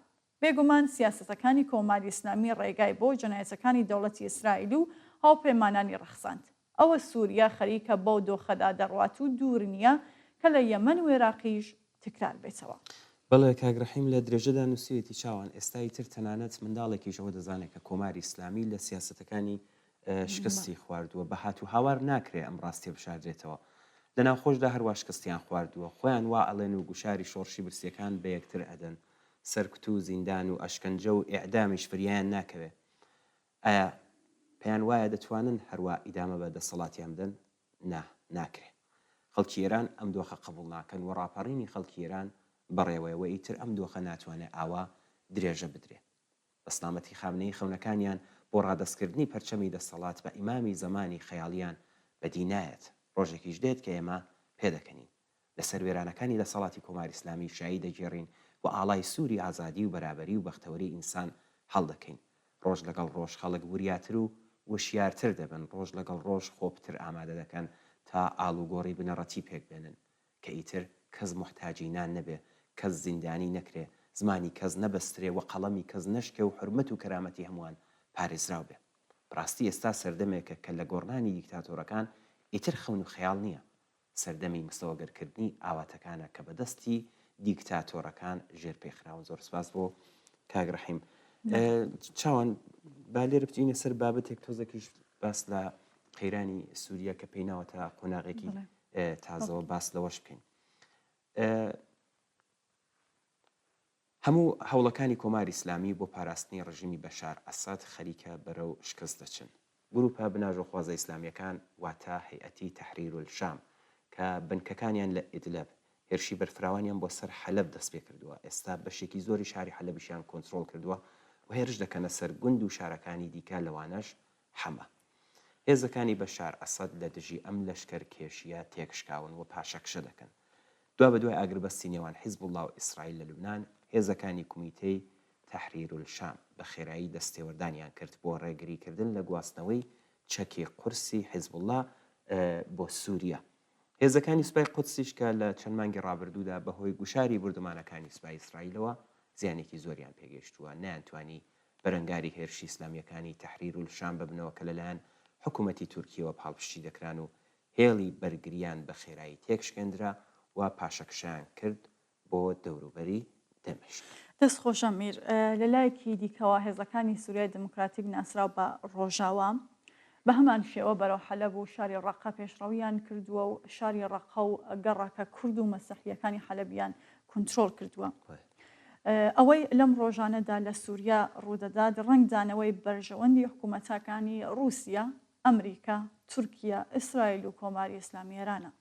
بێگومان سیاسەتەکانی کۆماری ئیسلامی ڕێگای بۆ جەنایەتەکانی دەوڵەتی ئیسرائیل و هاوپەیمانانی ڕەخساند. ئەوە سووریا خەریکە بەو دۆخەدا دەڕوات و دوور نییە کە لە یەمەن و عێراقیش تکرار بێتەوە. بەڵێ کاگڕەحیم لە درێژەدا نووسیوێتی چاوان ئێستای تر تەنانەت منداڵێکیشەوە دەزانێت کە کۆماری ئیسلامی لە سیاسەتەکانی شکستی خواردووە بە هات و هاوار ناکرێ ئەم ڕاستی بشاردرێتەوە. لە ناوخۆشدا هەروە شکستیان خواردووە خۆیان وا ئەڵێن و گوشاری شۆڕشی برسیەکان بە یەکتر ئەدەن. سەرکوت و زیندان و ئەشکەنجە و ئیعدامیش فریان ناکەوێ. ئایا پێیان وایە دەتوانن هەروە ئیدامە بە دەسەڵاتیان بدەن؟ ناکرێ. خەڵکی ئێران ئەم دۆخە قبوڵ ناکەن و ڕاپەڕینی خەڵکی ئێران بەڕێوەیەوە ئیتر ئەم دۆخە ناتوانێت ئاوا درێژە بدرێ. بە سلامەتی خامنەی خەونەکانیان بۆ ڕادەستکردنی پەرچەمی دەسەڵات بە ئیمامی زەمانی خەیاڵیان بەدینایەت ڕۆژێکیش دێت کە ئێمە پێدەکەنین. لەسەر وێرانەکانی دەسەڵاتی کۆماری ئیسلامی شایی دەگێڕین و ئاڵای سووری ئازادی و بەرابەری و بەختەوەری ئینسان هەڵدەکەین. ڕۆژ لەگەڵ ڕۆژ خەڵک وریاتر و وشیارتر دەبن. ڕۆژ لەگەڵ ڕۆژ خۆپتر ئامادە دەکەن تا ئاڵوگۆڕی بنەڕەتی پێک بێنن کە ئیتر کەس محتاجی نان نەبێ، کەس زیندانی نەکرێ، زمانی کەس نەبەسترێ و قەڵەمی کەس نەشکێ و حرمەت و کەرامەتی هەمووان پارێزراو بێ. بڕاستی ئێستا سەردەمێکە کە لە گۆڕنانی دیکتاتۆرەکان ئیتر خەون و خەیاڵ نییە سەردەمی مستەوەگەرکردنی ئاواتەکانە کە بەدەستی دیکتاتۆرەکان ژێر پێخراون. زۆر سپاس بۆ کاگڕەحیم. چاوان با لێرە بچینە سەر بابەتێک تۆزێکیش باس لە قەیرانی سووریا کە پێی ناوەتە قۆناغێکی تازەوە باس لەوەش بکەین. هەموو هەوڵەکانی کۆماری ئیسلامی بۆ پاراستنی ڕژیمی بەشار ئەساد خەریکە بەرەو شکست دەچن. گروپە بناژۆخوازە ئیسلامیەکان واتە هەیئەتی تەحریر الشام کە بنکەکانیان لە ئیدلب هێرشی بەرفراوانیان بۆ سەر حەلەب دەست پێ کردووە. ئێستا بەشێکی زۆری شاری حەلەبیشیان کۆنتترۆل کردووە و هێرش دەکەنە سەر گوند و شارەکانی دیکە لەوانەش حەمە. هێزەکانی بەشار ئەسەد لە دژی ئەم لەشکەر کێشیە تێکشکاون و پاشەکشە دەکەن. دوا بە دوای ئاگربەستی نێوان حیزب الله و ئیسرائیل لە لوبنان، هێزەکانی کومیتەی تەحریر الشام بە خێرایی دەستێوەردانیان کرد بۆ ڕێگریکردن لە گواستنەوەی چەکی قورسی حیزب الله بۆ سووریا. هێزەکانی سوپای قودسیش کە لە چەند مانگی ڕابردوودا بەهۆی گوشاری بردومانەکانی سوپای ئیسرائیلەوە زیانێکی زۆریان پێگەیشتووە، نەیانتوانی بەرەنگاری هێرشی ئیسلامیەکانی تەحریر الشام ببنەوە کە لەلایەن حکوومەتی تورکیەوە پاڵپشتی دەکران و هێڵی بەرگریان بە خێرایی تێکشکێنرا و پاشەکشیان کرد بۆ دەوروبەری دەمەشق. دەست خۆشە میر لە لایەکی دیکەوە هێزەکانی سووریای دموکراتیک ناسراو بە ڕۆژاوە بە هەمان شێوە بەرەو حەلەب و شاری ڕەقە پێشڕەویان کردووە و شاری ڕەقە و گەڕاکە کورد و مەسیحیەکانی حەلەبیان کۆنتترۆل کردووە. ئەوەی لەم ڕۆژانەدا لە سووریا ڕوودەدات ڕەنگدانەوەی بەرژەوەندی حکوومەتەکانی رووسیا، ئەمریکا، تورکیا، ئیسرائیل و کۆماری ئیسلامی ئێرانە.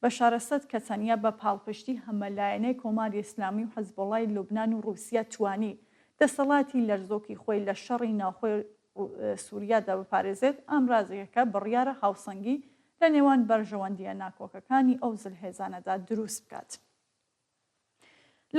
بەشار ئەسەد کە تەنیا بە پاڵپشتی هەمەلایەنەی کۆماری ئیسلامی و حەزبۆڵای لوبنان و رووسیا توانی دەسەڵاتی لەرزۆکی خۆی لە شەڕی ناوخۆی سووریادا بپارێزێت، ئامرازەکە بڕیارە هاوسەنگی لە نێوان بەرژەوەندیە ناکۆکەکانی ئەو زلهێزانەدا دروست بکات.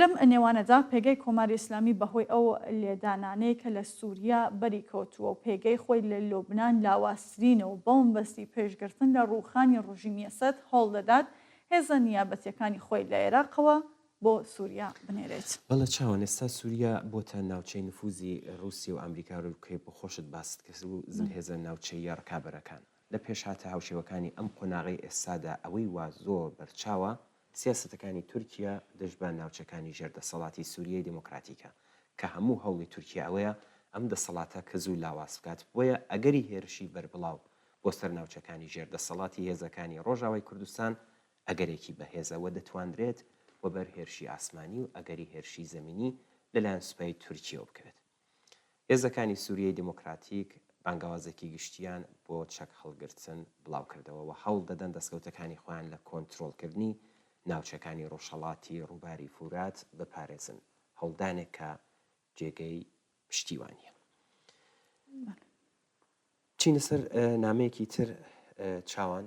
لەم نێوانەدا پێگەی کۆماری ئیسلامی بەهۆی ئەو لێدانانەیە کە لە سووریا بەری کەوتووە و پێگەی خۆی لە لوبنان لاوازترینە و بەوەمبەستی پێشگرتن لە ڕووخانی ڕژیمی ئەسەد هەوڵ دەدات هێزە نیابەتیەکانی خۆی لە عێراقەوە بۆ سووریا بنێرێت. بەڵە چاوان ئێستا سووریا بۆتە ناوچەی نفوزی رووسیا و ئەمریکا ڕووکەی بۆ خۆشت باست کەس و هێزە ناوچەی ڕکابەرەکان. لە پێش هاتە هاوشێوەکانی ئەم قۆناغی ئێستادا ئەوەی وا زۆر بەرچاوە سیاسەتەکانی تورکیا دەژبان ناوچەکانی ژێردەسەڵاتی سووریای دموکراتیکە کە هەموو هەوڵی تورکیا ئەوەیە ئەم دەسەڵاتە کە زوو لاواز بکات بۆیە ئەگەری هێرشی بەربڵاو بۆ سەر ناوچەکانی ژێردەسەڵاتی هێزەکانی ڕۆژاوای کوردستان ئەگەرێکی بەهێزەوە دەتوانرێت و بەر هێرشی ئاسمانی و ئەگەری هێرشی زەمینی لەلایەن سوپای تورکیەوە بکرێت. هێزەکانی سووریای دموکراتیک بانگاوازێکی گشتیان بۆ چەک هەڵگرتن بڵاو کردەوە و هەوڵ دەدەن دەستکەوتەکانی خۆیان لە کۆنتترۆلکردنی ناوچەکانی ڕۆژهەڵاتی ڕووباری فورات بپارێزن، هەوڵدانێک کە جێگەی پشتیوانیە. چینە سەر نامەیەکی تر چاوان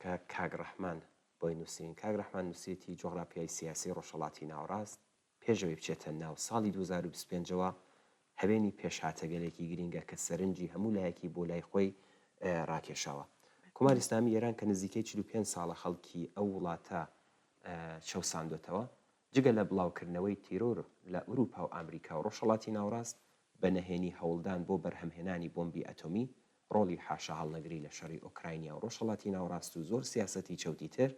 کە کاگڕەحمان بۆی نووسین. کاگڕەحمان نووسێتی جۆغراپیای سیاسی ڕۆژهەڵاتی ناوەڕاست پێشەوەی بچێتە ناو ساڵی 2025ەوە هەوێنی پێشهاتەگەلێکی گرینگە کە سەرنجی هەموو لایەکی بۆ لای خۆی ڕاکێشاوە. کۆماری ئیسلامی ئێران کە نزیکەی 45 ساڵە خەڵکی ئەو وڵاتە چەوساندوێتەوە جگە لە بڵاوکردنەوەی تیرۆر لە ئوروپا و ئەمریکا و ڕۆژهەڵاتی ناوەڕاست بە نەهێنی هەوڵدان بۆ بەرهەمهێنانی بۆمبی ئەتۆمی، ڕۆڵی حاشا هەڵنەگری لە شەڕی ئۆکراینیا و ڕۆژهەڵاتی ناوەڕاست و زۆر سیاسەتی چەوتی تر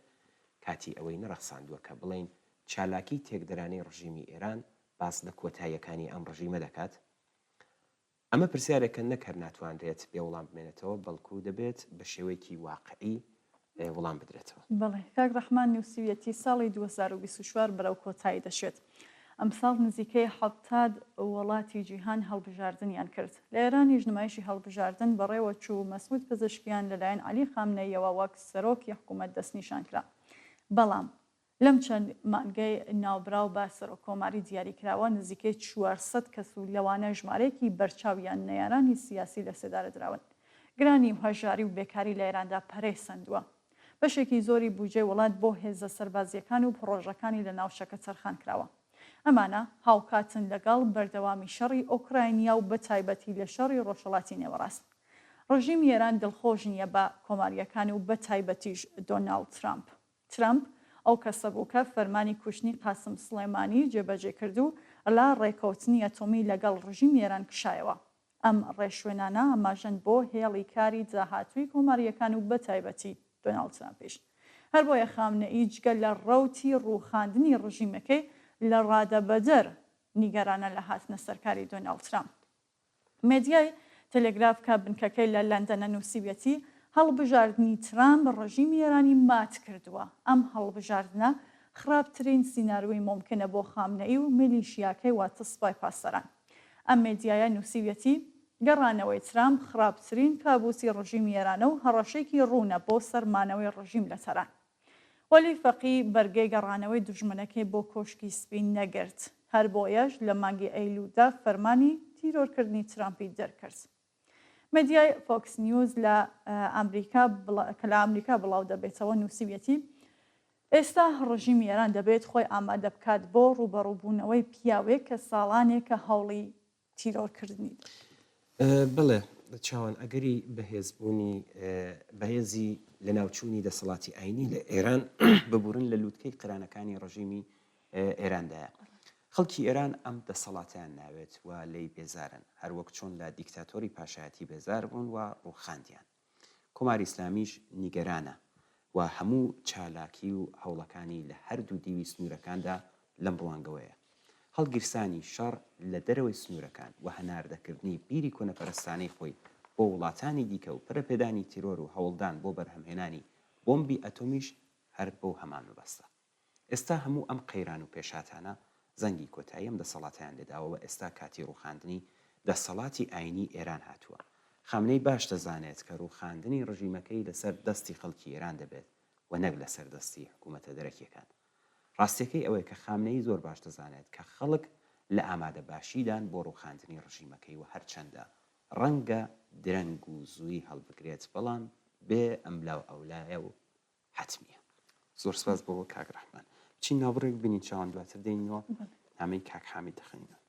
کاتی ئەوەی نەرەخساندووە کە بڵێن چالاکی تێکدەرانەی ڕژیمی ئێران باس لە کۆتاییەکانی ئەم ڕژیمە دەکات. ئەمە پرسیارێکە نەکەر ناتوانرێت بێ وەڵام بمێنێتەوە بەڵکو دەبێت بە شێوەیەکی واقعی وەڵام بدرێتەوە. بەڵێ کاگڕەحمان نووسیویەتی ساڵی 2024 بەرەو کۆتایی دەشێت. ئەم ساڵ نزیکەی 70 وڵاتی جیهان هەڵبژاردنیان کرد. لە ئێرانی ژنمایشی هەڵبژاردن بەڕێوە چوو مەسعود پزیشکیان لەلایەن عەلی خامنەیەوە وەک سەرۆکی حکوومەت دەستنیشان کرا. بەڵام لەم چەند مانگەی ناوبراو بە سەرۆکۆماری دیاریکراوە نزیکەی 400 کەس و لەوانە ژمارەیەکی بەرچاویان نەیارانی سیاسی لە سێدارە دراون. گرانی و هەژاری و بێکاری لە ئێراندا پەرەی سندووە. بەشێکی زۆری بودجێ وڵات بۆ هێزە سەربازیەکان و پرۆژەکانی لە ناوچەکە چەرخان کراوە. ئەمانە هاوکاتن لەگەڵ بەردەوامی شەڕی ئۆکراینیا و بەتایبەتی لە شەڕی ڕۆژهەڵاتی نێوەڕاست. ڕژیمی ئێران دڵخۆش نییە بە کۆماریەکانی و بەتایبەتیش دۆناڵد ترامپ ئەو کەسە بوو کە فەرمانی کوشتنی قاسم سلێمانی جێبەجێ کرد و لا ڕێکەوتنی ئەتۆمی لەگەڵ ڕژیمی ئێران کشایەوە. ئەم ڕێشوێنانە ئەماژەن بۆ هێڵی کاری جاهاتووی کۆماریەکان و بەتایبەتی دۆناڵد ترامپیش. هەر بۆیە خامنەئی جگە لە ڕەوتی ڕووخاندنی ڕژیمەکەی لە ڕادەبەدەر نیگەرانە لە هاتنە سەرکاری دۆناڵد ترامپ. مێدیای تەلێگراف کە بنکەکەی لە لەندەنە نووسیویەتی هەڵبژاردننی ترامپ ڕژیمی ئێرانی مات کردووە. ئەم هەڵبژاردنە خراپترین سیناروی ممکنە بۆ خامنەئی و میلیشیاکەی واتە سوپای پاسەران. ئەم مێدیایە نووسیویەتی گەڕانەوەی ترامپ خراپترین کابوسی ڕژیمی ئێرانە و هەڕەشێکی ڕوونە بۆ سەرمانەوەی ڕژیم لە تەران. وەلی فەقی بەرگەی گەڕانەوەی دوژمنەکەی بۆ کۆشکی سپین نەگرت. هەر بۆیەش لە مانگی ئەیلودا فەرمانی تیرۆرکردنی ترامپی دەرکرد. مێدیای فۆکس نیوز کە لە ئەمریکا بڵاو دەبێتەوە نووسیویەتی ئێستا ڕژیمی ئێران دەبێت خۆی ئامادە بکات بۆ ڕوبەڕووبوونەوەی پیاوێک کە ساڵانێکە هەوڵی تیرۆرکردنی. بڵێ چاوان ئەگەری بەهێزبوونی بەهێزی لە ناوچوونی دەسەڵاتی ئاینی لە ئێران ببورن لە لووتکەی قرانەکانی ڕژیمی ئێراندایە. خەڵکی ئێران ئەم دەسەڵاتیان ناوێت و لی بێزارن، هەروەک چۆن لە دیکتاتۆری پاشایەتی بێزار بوون و ڕووخاندیان. کۆماری ئیسلامیش نیگەرانە و هەموو چالاکی و هەوڵەکانی لە هەردوو دیوی سنوورەکاندا لەم ڕوانگەوەیە. هەڵگیرسانی شەڕ لە دەرەوەی سنوورەکان و هەناردەکردنی بیری کۆنەپەرستانەی خۆی بۆ وڵاتانی دیکە و پرەپێدانی تیرۆر و هەوڵدان بۆ بەرهەمهێنانی بۆمبی ئەتۆمیش هەر بەو هەمان مەبەستە. ئێستا هەموو ئەم قەیران و پێشاتانە زەنگی کۆتایی ئەم دەسەڵاتیان لێداوە ئێستا کاتی ڕووخاندنی دەسەڵاتی ئاینی ئێران هاتووە. خامنەی باش دەزانێت کە ڕووخاندنی ڕژیمەکەی لەسەر دەستی خەڵکی ئێران دەبێت و نەک لەسەر دەستی حکوومەتە دەرەکیەکان. ڕاستیەکەی ئەوەیە کە خامنەی زۆر باش دەزانێت کە خەڵک لە ئامادە باشیدان بۆ ڕووخاندنی ڕژیمەکەی و هەرچەندە ڕەنگە درەنگ و زووی هەڵبگرێت بەڵام بێ ئەملاو ئەولایە و حتمیە. زۆر سپاس بۆ کاک ڕەحمان. چین ناوڕێک بینین چاوان دواتر دێنینەوە هەمەی کاک حامید دەخەینەوە.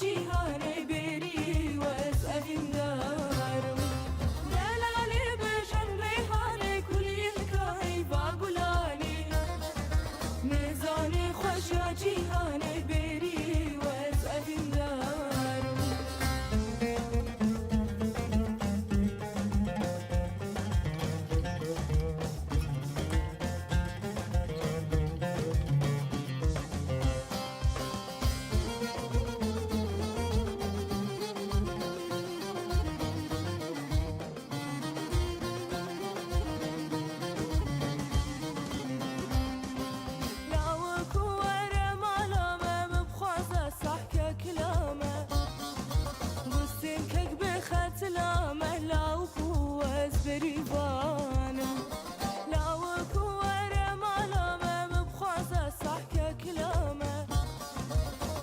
جيهاني بيري واسأل النار بریوانم لاوەکو وەرە ماڵامە مبخوازە ساحکە کلامە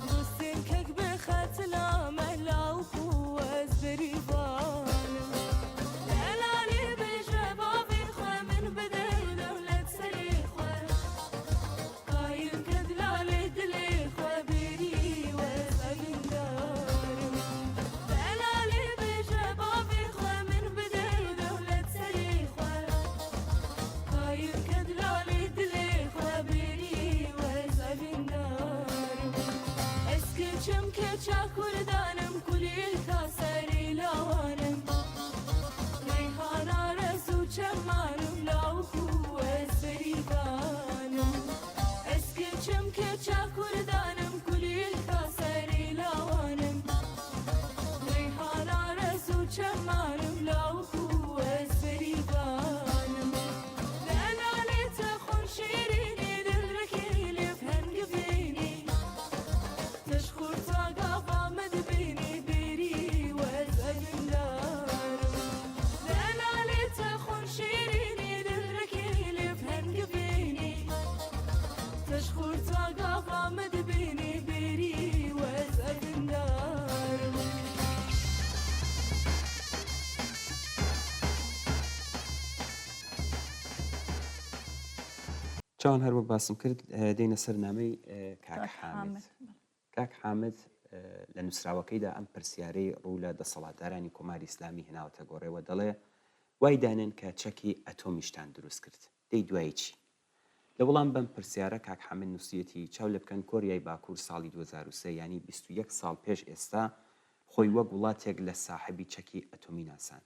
دوستین کەک بخەتلامە لاوکو وەز بریوانم لەلالی بێژە باوی خوێ من بدە دەولەت سەری خوێ قایم کەد لالی دلی خوێ بێری وەز ئەویندارم لەلالی بێژە باوی خوێ من بدە دەولەت سەری خوێ قایم کەد لالی دلی خوێ بێری وەز ئەویندارم ئەسکچم کە چاکوردانم کولیل کاسەری لاوانم ڕێحانە ڕەزوو چەمانم لاوکو وەز بەریدانم ئەسکچم کە چاکوردانم کولیل کاسەری لاوانم ڕێحانە ڕەزوو چەمانم لاوکو وەز بەریدانم لەلالێتە خۆن شیرینی دڵڕەکی لێف هەنگە بینی تشخورتا قافامە دبینی بێری وەز ئەویندارم لەلالێتە خۆن شیرینی دڵڕەکی لێف هەنگە بینی تشخورتا قافامە دبینی بێری وەز ئەویندارم چاوان هەر وەک باسم کرد دێنە سەر نامەی کاک حامد کاک حامد لە نووسراوەکەیدا ئەم پرسیارەی ڕوو لە دەسەڵاتدارانی کۆماری ئیسلامی هێناوەتە گۆڕێەوە دەڵێ وای دانێن کە چەکی ئەتۆمیشتان دروست کرد دەی دوایی چی لە وەڵام بەم پرسیارە کاک حامد نووسیەتی چاو لە بکەن کۆریای باکوور ساڵی 2023 ینی 21 ساڵ پێش ئێستا خۆی وەک وڵاتێک لە ساحبی چەکی ئەتۆمی ناسان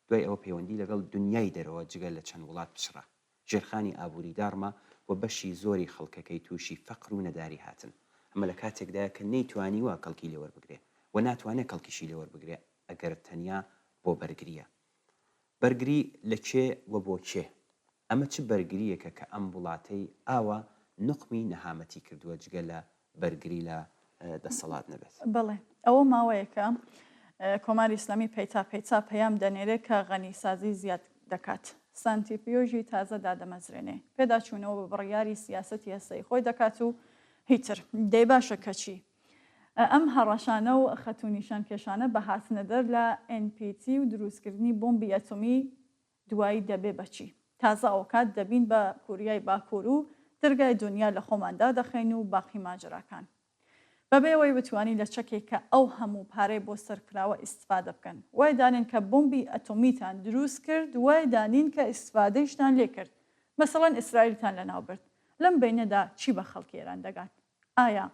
دوای ئەوە پەیوەندی لەگەڵ دنیای دەرەوە جگە لە چەند وڵات پشڕە ژێرخانی ئابووریدارمە و بەشی زۆری خەڵکەکەی تووشی فەقر و نەداری هاتن ئەمە لە کاتێکدایە کە نەیتوانی وە کەڵکی لێوەربگرێ و ناتوانێت کەڵکیشی لێوەربگرێ ئەگەر تەنیا بۆ بەرگریە بەرگری لە کێ و بۆ کێ ئەمە چ بەرگریەکە کە ئەم وڵاتەی ئاوە نقمی نەهامەتی کردووە جگە لە بەرگری لە دەسەڵات نەبێت بڵێ ئەوە ماوەیەکە کۆماری ئیسلامی پەیتا پەیام دەنێرێت کە غەنیسازی زیاد دەکات سانتیپیۆژی تازە دادەمەزرێنێ پێداچوونەوە بە بڕیاری سیاسەتی هەسەی خۆی دەکات و هیتر دەی باشە کەچی ئەم هەڕەشانە و خەتونیشان کێشانە بە هاتنە دەر لە NPT و دروستکردنی بۆمبی ئەتۆمی دوایی دەبێ بەچی تازە ئەو کات دەبین بە کوریای باکوور و دەرگای دنیا لە خۆماندا دەخەین و باقی ماجراکان بەبێەوەی بتوانی لە چەکێک کە ئەو هەموو پارەی بۆ سەرکراوە ئیسفادە بکەن وای دانین کە بۆمبی ئەتۆمیتان دروست کرد وای دانین کە ئیسفادەیشتان لێ کرد مەسەڵەن ئیسرائیلتان لەناو برد لەم بینەدا چی بە خەڵکی ئێران دەگات ئایا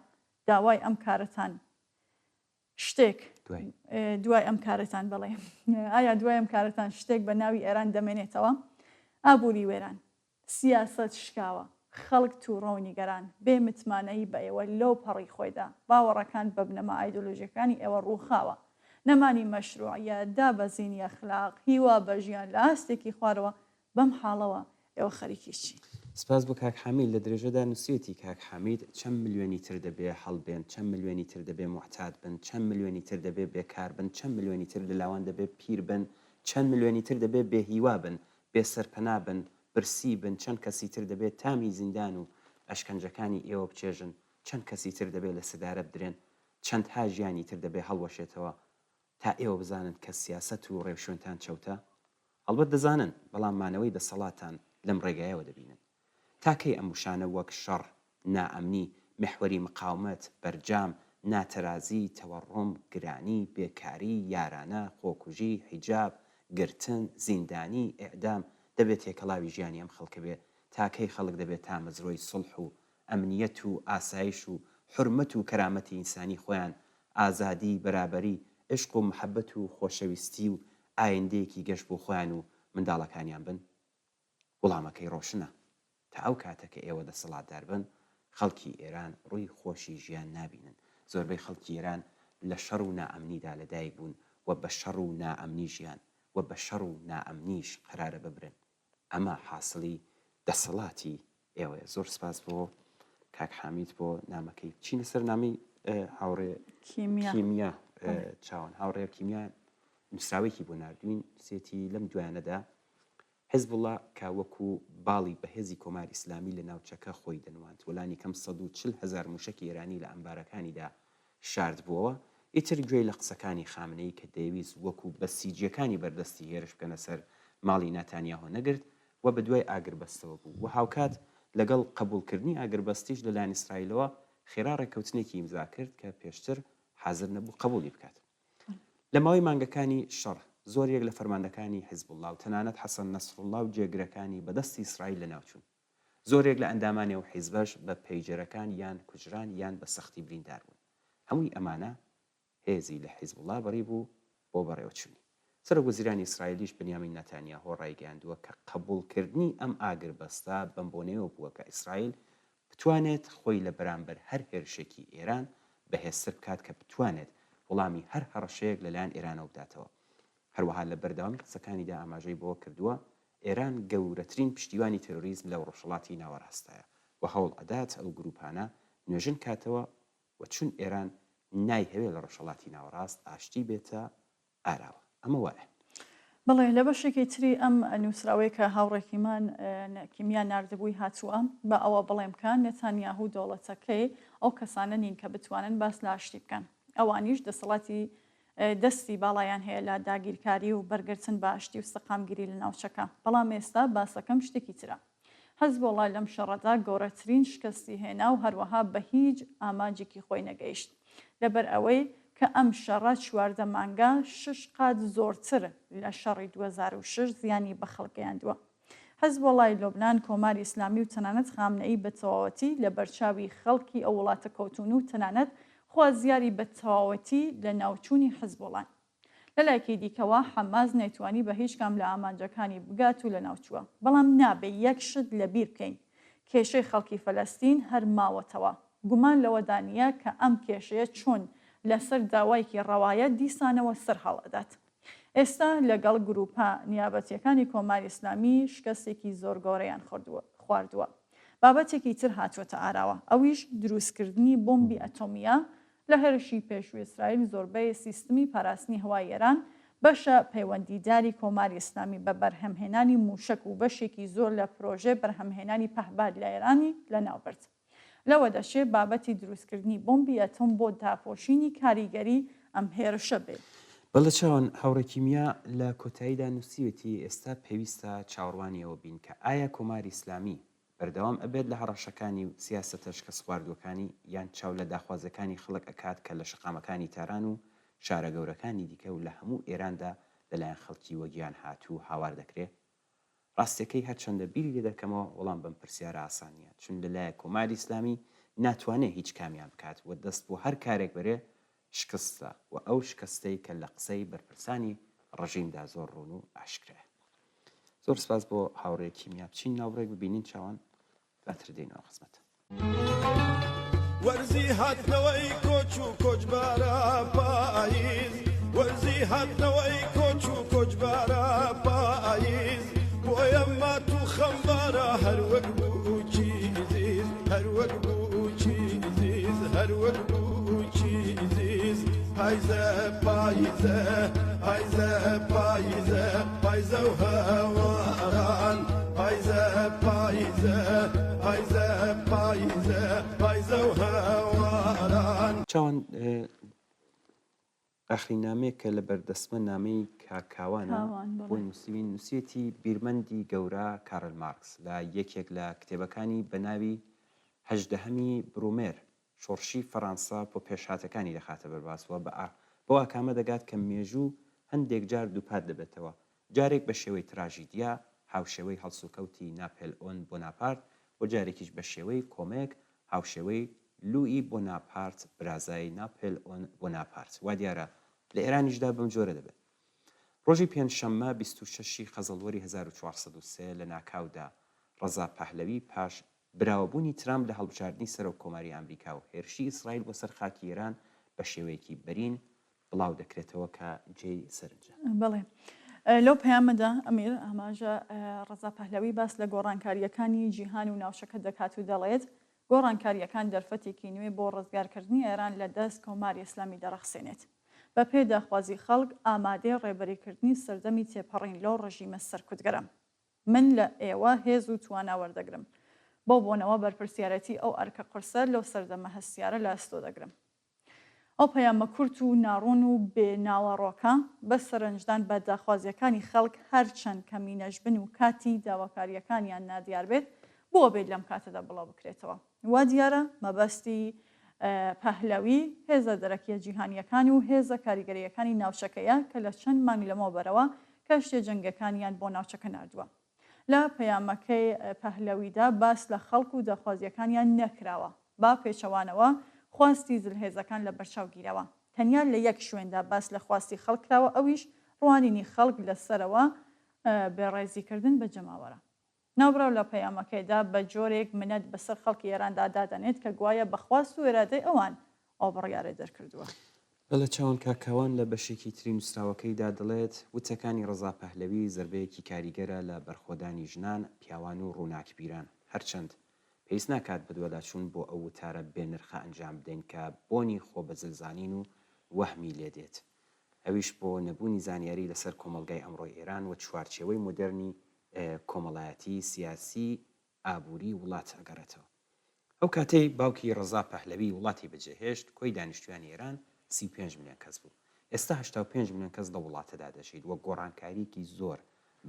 داوای ئەم کارتان شتێک دوای ئەم کارتان بڵێ ئایا دوای ئەم کارتان شتێک بە ناوی ئێران دەمێنێتەوە ئابووری وێران سیاسەت شکاوە خەڵک تووڕەونی گەران بێ متمانەی بە ئێوە لەو پەڕی خۆیدا باوەڕەکان بە بنەما ئایدۆلۆژیەکانی ئێوە ڕووخاوە نەمانی مەشروعە دابەزینی ئەخلاق هیوا بە ژیان لە ئاستێکی خوارەوە بەم حاڵەوە ئێوە خەریکی چی سپاس بۆ کاک حەمید لە درێژەدا نووسێتی کاک حەمید چەند ملیۆنی تر دەبێ هەڵبێن چەند ملیۆنی تر دەبێ محتات بن چەند ملیۆنی تر دەبێ بێکار بن چەند ملیۆنی تر لەلاوان دەبێ پیر بن چەند ملیۆنی تر دەبێ بێهیوا بن بێ سەرپەنا بن برسی بن چەند کەسی تر دەبێت تامی زیندان و ئەشکەنجەکانی ئێوە بچێژن چەند کەسی تر دەبێت لە سدارە بدرێن چەندها ژیانی تر دەبێت هەڵوەشێتەوە تا ئێوە بزانن کە سیاسەت و ڕێوشوێنتان چەوتە هەڵبەت دەزانن بەڵام مانەوەی دەسەڵاتان لەم ڕێگایەوە دەبینن تاکەی ئەم وشانە وەک شەڕ نائەمنی محوەری مقاومەت بەرجام ناتەرازی تەوەڕۆم گرانی بێکاری یارانە خۆکوژی حیجاب گرتن زیندانی ئێعدام دەبێت تێکەڵاوی ژیانی ئەم خەڵکە بێ تاکەی خەڵک دەبێت تا مەزرۆی سڵح و ئەمنیەت و ئاسایش و حرمەت و کەرامەتی ئینسانی خۆیان ئازادی بەرابەری عشق و محەبەت و خۆشەویستی و ئایندەیەکی گەشت بۆ خۆیان و منداڵەکانیان بن وەڵامەکەی ڕۆشنە تا ئەو کاتەکە ئێوە دەسەڵاتدار بن خەڵکی ئێران ڕووی خۆشی ژیان نابینن زۆربەی خەڵکی ئێران لە شەڕ و نائەمنیدا لەدایک بوون و بە شەڕ و نائەمنی ژیان و بە شەڕ و نائەمنیش قرارە ببرن ئەمە حاصلی دەسەڵاتی ئێوەیە زۆر سپاس بۆ کاک حامید بۆ نامەکەی چینە سەر نامی هاوڕێ کیمیا چاوان هاوڕێ کیمیا نووسراوێکی بۆ نردوین سێتی لەم دوایانەدا حزب الله کە وەکو باڵی بەهێزی کۆماری ئیسلامی لە ناوچەکە خۆی دەنووانت وەلانی کەم 140,000 موشکی ئێرانی لە ئەمبارەکانیدا شارد بووەوە ئیتر گوێی لە قسەکانی خامنەی کە دەیویست وەکو بەسیجیەکانی بەردەستی هێرش بکەنە سەر ماڵی ناتانیاهۆ نەگرت و بە دوای ئاگربەستەوە بوو و هاوکات لەگەڵ قبولکردنی ئاگربەستیش لەلایەن ئیسرائیلەوە خێرا ڕێککەوتنێکی ئیمزا کرد کە پێشتر حاضر نەبوو قبولی بکات لە ماوەی مانگەکانی شەڕ زۆرێک لە فەرماندەکانی حیزب الله و تەنانەت حەسەن نەسڕڵڵا و جێگرەکانی بەدەستی ئیسرائیل لەناوچوون زۆرێک لە ئەندامانی و حیزبەش بە پەیجەرەکان یان کوژران یان بە سەختی بریندار بوون هەمووی ئەمانە هێزی لە حیزب الله بەڕێ بوو بۆ بەڕێوەچوونی سەرۆکوەزیرانی ئیسرائیلیش بنیامین نەتانیاهۆ ڕایگەیاندووە کە قبولکردنی ئەم ئاگربەستە بەم بۆنەوە بووە کە ئیسرائیل بتوانێت خۆی لە بەرامبەر هەر هێرشێکی ئێران بەهێزتر بکات کە بتوانێت وەڵامی هەر هەڕەشەیەک لەلایەن ئێرانەوە بداتەوە هەروەها لە بەردەوامی قسەکانیدا ئاماژەی بۆ کردووە ئێران گەورەترین پشتیوانی تەرۆریزم لە ڕۆژهەڵاتی ناوەڕاستایە و هەوڵ ئەدات ئەو گروپانە نوێژن کاتەوە و چون ئێران نایهەوێت لە ڕۆژهەڵاتی ناوەڕاست ئاشتی بێتە ئاراوە ئەمە وایە بڵێ لە بەشێکی تری ئەم نووسراوەی کە هاوڕێکیمان کیمیان نردبووی هاتووە بە ئەوە بڵێمکان نێتانیاهوو دەوڵەتەکەی ئەو کەسانە نین کە بتوانن باس لە ئاشتی بکەن ئەوانیش دەسەڵاتی دەستی باڵایان هەیە لە داگیرکاری و بەرگرتن بە ئاشتی و سەقامگیری لە ناوچەکە بەڵام ئێستا باسەکەم شتێکی ترە حەزبۆڵای لەم شەڕەدا گەورەترین شکستی هێنا و هەروەها بە هیچ ئاماجێکی خۆی نەگەیشت لەبەر ئەوەی کە ئەم شەڕە چواردە مانگە 6 قات زۆرتر لە شەڕی 2006 زیانی بە خەڵکیاندووە حەزبۆڵای لۆبنان کۆماری ئیسلامی و تەنانەت خامنەئی بە تەواوەتی لە بەرچاوی خەڵکی ئەو وڵاتە کەوتون و تەنانەت خوازیاری بە تەواوەتی لە ناوچوونی حەزبۆڵان لەلایەکی دیکەوە حەماس نەیتوانی بە هیچ کام لە ئامانجەکانی بگات و لە ناوچووە بەڵام نابێ یەک شت لەبیر بکەین کێشەی خەڵکی فەلەستین هەر ماوەتەوە گومان لەوەدانە کە ئەم کێشەیە چۆن لەسەر داوایکی ڕەوایە دیسانەوە سەر هەڵەدات ئێستا لەگەڵ گروپە نیابەتیەکانی کۆماری ئیسلامی شکستێکی زۆر گەورەیان خواردووە بابەتێکی تر هاتووەتە ئاراوە ئەویش دروستکردنی بۆمبی ئەتۆمیە لە هێرشی پێشووی ئیسرائیل زۆربەی سیستمی پاراستنی هەوای ئێران بەشە پەیوەندیداری کۆماری ئیسلامی بە بەرهەمهێنانی موشک و بەشێکی زۆر لە پرۆژێ بەرهەمهێنانی پەهباد لە ئێرانی لەناوبرد لەوە دەشێت بابەتی دروستکردنی بۆمبی ئەتۆم بۆ داپۆشینی کاریگەری ئەم هێرشە بێت بەڵە چاوان هاوڕێکیمیا لە کۆتاییدا نووسیوەتی ئێستا پێویستە چاوەڕوانیەوە بین کە ئایا کۆماری ئیسلامی بەردەوام ئەبێت لە هەڕەشەکانی و سیاسەتە شکست خواردوەکانی یان چاو لە داخوازەکانی خەڵک ئەکات کە لە شقامەکانی تاران و شارە گەورەکانی دیکە و لە هەموو ئێراندا لەلایەن خەڵکی وەگیان هاتوو هاوار دەکرێت ڕاستیەکەی هەرچەندە بیری لێ دەکەمەوە وەڵام بەم پرسیارە ئاسانیە چون لەلایە کۆماری ئیسلامی ناتوانێت هیچ کامیان بکات و دەست بۆ هەر کارێک بەرێ شکستە و ئەو شکستەی کە لە قسەی بەرپرسانی ڕژیمدا زۆر ڕوون و ئاشکرایە زۆر سپاس بۆ هاوڕێکی میا بچین ناوڕێک ببینین چاوان باتر دێنەوە خزمەت وەرزی هاتنەوەی کۆچ و کۆچبارە پاییز وەرزی هاتنەوەی کۆچ و کۆچبارە پاییز بۆیە مات و خەمبارە هەروەک بوو چیزیز هەروەک بوو چیزیز هەروەک بوو چیزیز پایزە پایزە پایزە پایزە پایزە و هەواران پایزە پایزە پایزە پایزە پایزە و هەواران چاوان ئاخرین نامەیە کە لە بەردەستمە نامەی کاکاوانە بۆی نووسین نووسێتی بیرمەندی گەورە کارل مارکس لە یەکێک لە کتێبەکانی بە ناوی 18 برومێر شۆڕشی فەڕەنسا بۆ پێشهاتەکانی دەخاتە بەرباسوە بۆ ئاکامە دەگات کە مێژوو هەندێک جار دووپات دەبێتەوە جارێک بە شێوەی تراژیدیا هاوشێوەی هەڵسوکەوتی ناپێلئۆن بۆناپارت و جارێکیش بە شێوەی کۆمەک هاوشێوەی لوئی بۆناپارت برازای ناپێلئۆن بۆناپارت وا دیارە لە ئێرانیشدا بەم جۆرە دەبێت ڕۆژی پێنجشەممە 26 خەزەڵوەری 1403 لە ناکاودا ڕەزا پەهلەوی پاش براوەبوونی ترامپ لە هەڵبژاردننی سەرۆک کۆماری ئەمریکا و هێرشی ئیسرائیل بۆ سەر خاکی ئێران بە شێوەیەکی بەرین بڵاو دەکرێتەوە کە جێی سەرنجە بڵێ لەو پەیامەدا ئەمیر ئاماژە ڕەزا پەهلەوی باس لە گۆڕانکاریەکانی جیهان و ناوچەکە دەکات و دەڵێت گۆڕانکاریەکان دەرفەتێکی نوێ بۆ ڕزگارکردنی ئێران لە دەست کۆماری ئیسلامی دەرەخسێنێت بە پێداخوازی خەڵک ئامادەی ڕێبەریکردنی سەردەمی تێپەڕین لەو ڕژیمە سەرکوتگەرە من لە ئێوە هێز و توانە وەردەگرم بۆ بۆنەوە بەرپرسیارەتی ئەو ئەرکە قورسە لەو سەردەمە هەستیارە لە ئەستۆ دەگرم. ئەو پەیامە کورت و ناڕۆن و بێناوەڕۆکە بە سەرنجدان بە داخوازیەکانی خەڵک هەرچەند کەمینەش بن و کاتی داواکاریەکانیان نادیار بێت بۆ بێت لەم کاتەدا بڵاو بکرێتەوە. وا دیارە مەبەستی پەهلەوی هێزە دەرەکیە جیهانیەکانی و هێزە کاریگەریەکانی ناوچەکەیە کە لە چەند مانگ لەمەوە بەرەوە کەشتێ جەنگەکانیان بۆ ناوچەکە نردووە. لە پەیامەکەی پەهلەویدا باس لە خەڵک و داخوازیەکانیان نەکراوە با پێچەوانەوە خواستی زلهێزەکان لە بەرچاوگیرەوە. تەنیا لە یەک شوێندا باس لە خواستی خەڵکراوە ئەویش ڕوانینی خەڵک لەسەرەوە بێڕێزیکردن بە جەماوەرە. ناوبراو لە پەیامەکەیدا بە جۆرێک منەت بەسەر خەڵکی ئێراندا دادەنێت کە گوایە بەخواست و ئێرادەی ئەوان ئەو بڕیارە دەرکردووە. لە چاوان کاکاوان لە بەشێکی تری نووسراوەکەیدا دەڵێت وتەکانی ڕەزا پەهلەوی زربەیەکی کاریگەرە لە بەرخۆدانی ژنان، پیاوان و ڕووناکبیران. هەرچەند پێویست ناکات بدوەدا چوون بۆ ئەو وتارە بێنرخە ئەنجام بدەین کە بۆنی خۆ بەجلزانین و وەهمی لێدێت. ئەویش بۆ نەبوونی زانیاری لەسەر کۆمەلگای ئەمڕۆی ئێران و چوارچێوەی مدرنی کۆمەڵایەتی سیاسی ئابووری وڵات ئەگەڕێتەوە. ئەو کاتەی باوکی ڕەزا پەهلەوی وڵاتی بەجێهێشت کۆی دانیشتوانی ئێران 35 ملیۆن کەس بوو. ئێستا 85 ملیۆن کەس لە وڵاتەدا دەژیت وە گۆڕانکاریکی زۆر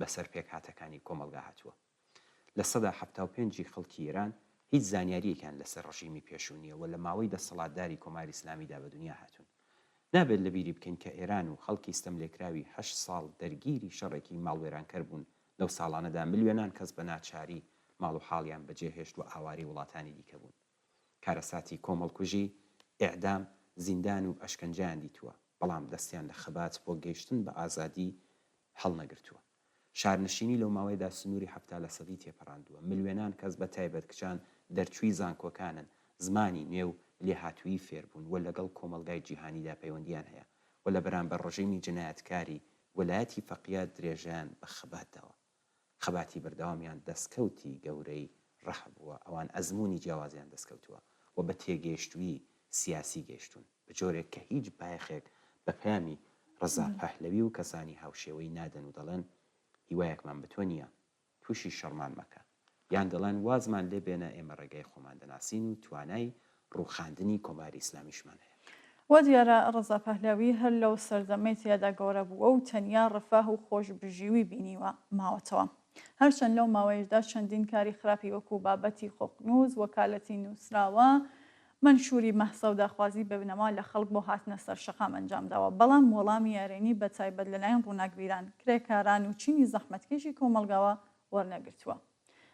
بەسەر پێکهاتەکانی کۆمەلگا هاتووە. لە سەدا 75 خەڵکی ئێران هیچ زانیاریەکان لەسەر ڕژیمی پێشوونیەوە لە ماوەی دەسەڵاتداری کۆماری ئیسلامیدا بە دنیا هاتوون. نابێت لەبیری بکەین کە ئێران و خەڵکی ستەملێکراوی 8 ساڵ دەرگیری شەڕێکی ماڵوێرانکەر بوون. لەو ساڵانەدا ملیۆنان کەس بە ناچاری ماڵ و حاڵیان بەجێهێشت و ئاواری وڵاتانی دیکە بوون. کارەساتی کۆمەڵکوژی، ئێعدام، زیندان و ئەشکەنجیان دیتووە، بەڵام دەستیان لە خەبات بۆ گەیشتن بە ئازادی هەڵنەگرتووە. شارنشینی لەو ماوەیەدا سنووری 70 لە سەدی تێپەڕاندووە. ملیۆنان کەس بە تایبەت کچان دەرچووی زانکۆکانن، زمانی نوێو لێهاتووی فێربوون و لەگەڵ کۆمەلگای جیهانیدا پەیوەندیان هەیە و لە بەرامبەر ڕژیمی جنایەتکاری وەلایەتی فەقیات درێژیان بە خەباتەوە. خەباتی بەردەوامیان دەستکەوتی گەورەی ڕەح بووە، ئەوان ئەزمموی جیاوازیان دەستکەوتووە و بە تێگەیشتووی سیاسی گەیشتون بە جۆرێک کە هیچ بایەخێک بە پەیامی ڕەزا پەهلەوی و کەسانی هاوشێوەی نادەن و دەڵێن هیوایەکمان بتۆ نییە، تووشی شەڕمان مەکە، یان دەڵێن وازمان لێ بێنە ئێمە ڕێگای خۆمان دەناسین و توانای ڕووخاندنی کۆماری ئیسلامیشمان هەیە. وە دیارە ڕەزا پەهلەوی هەر لەو سەردەمەی تێدا گەورە بووە و تەنیا ڕفاه و خۆشبژیوی بینیوە ماوەتەوە. هەرچەند لەو ماوەیەشدا چەندین کاری خراپی وەکو بابەتی خۆکنووز، وەکالەتی نووسراوە، منشوری مەحسە و داخوازی ببنەوە لە خەڵک بۆ هاتنە سەر شەقام ئەنجامداوە، بەڵام وەڵامی یارێنی بە تایبەت لەلایەن ڕووناکبیران، کرێکاران و چینی زەحمەتکێشی کۆمەلگاوە وەرنەگرتووە.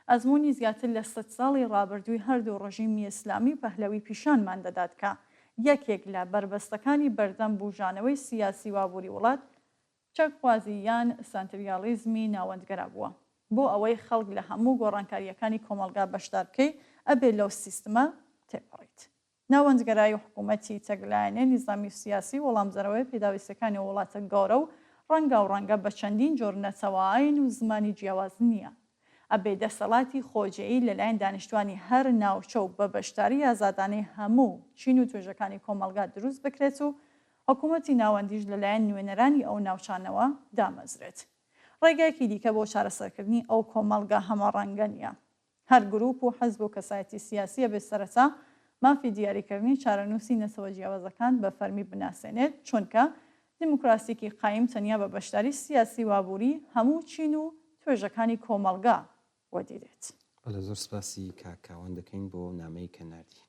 ئەزمموی زیاتر لە 100 ساڵی ڕابردووی هەردوو ڕژیمی ئیسلامی پەهلەوی پیشانمان دەدات کە یەکێک لە بربەستەکانی بەردەم بوژانەوەی سیاسی وابووری وڵات چەکخوازی یان سانتریالیزمی ناوەندگەرا بووە. بۆ ئەوەی خەڵک لە هەموو گۆڕانکاریەکانی کۆمەلگا بەشدار بکەی ئەبێت لەو سیستمە تێپەڕیت. ناوەندگەرایی و حکوومەتی تەگلایەنە نیزامی سیاسی وەڵامزەرەوەی پێداویستەکانی وڵاتە گەورە و ڕەنگە بە چەندین جۆر نەتەوەین و زمانی جیاواز نییە. ئەبێ دەسەڵاتی خۆجێیی لەلایەن دانیشتوانی هەر ناوچە و بە بەشداری ئازادانەی هەموو چین و توێژەکانی کۆمەلگا دروست بکرێت و حکوومەتی ناوەندیش لەلایەن نوێنەرانی ئەو ناوچانەوە دامەزرێت. ڕێگایەکی دیکە بۆ چارەسەرکردنی ئەو کۆمەلگا هەمەڕەنگە نیە. هەر گروپ و حەزب و کەسایەتی سیاسیە بێ سەرەتا مافی دیاریکردنی چارەنووسی نەسەوە جیاوازەکان بە فەرمی بناسێنێت، چونکە دیموکراسیکی قایم تەنیا بە بەشداری سیاسی وابووری هەموو چین و توێژەکانی کۆمەلگا وەدیرێت. لە زۆر سپاسی کاکاوان دەکەین بۆ نامەی کە نردی.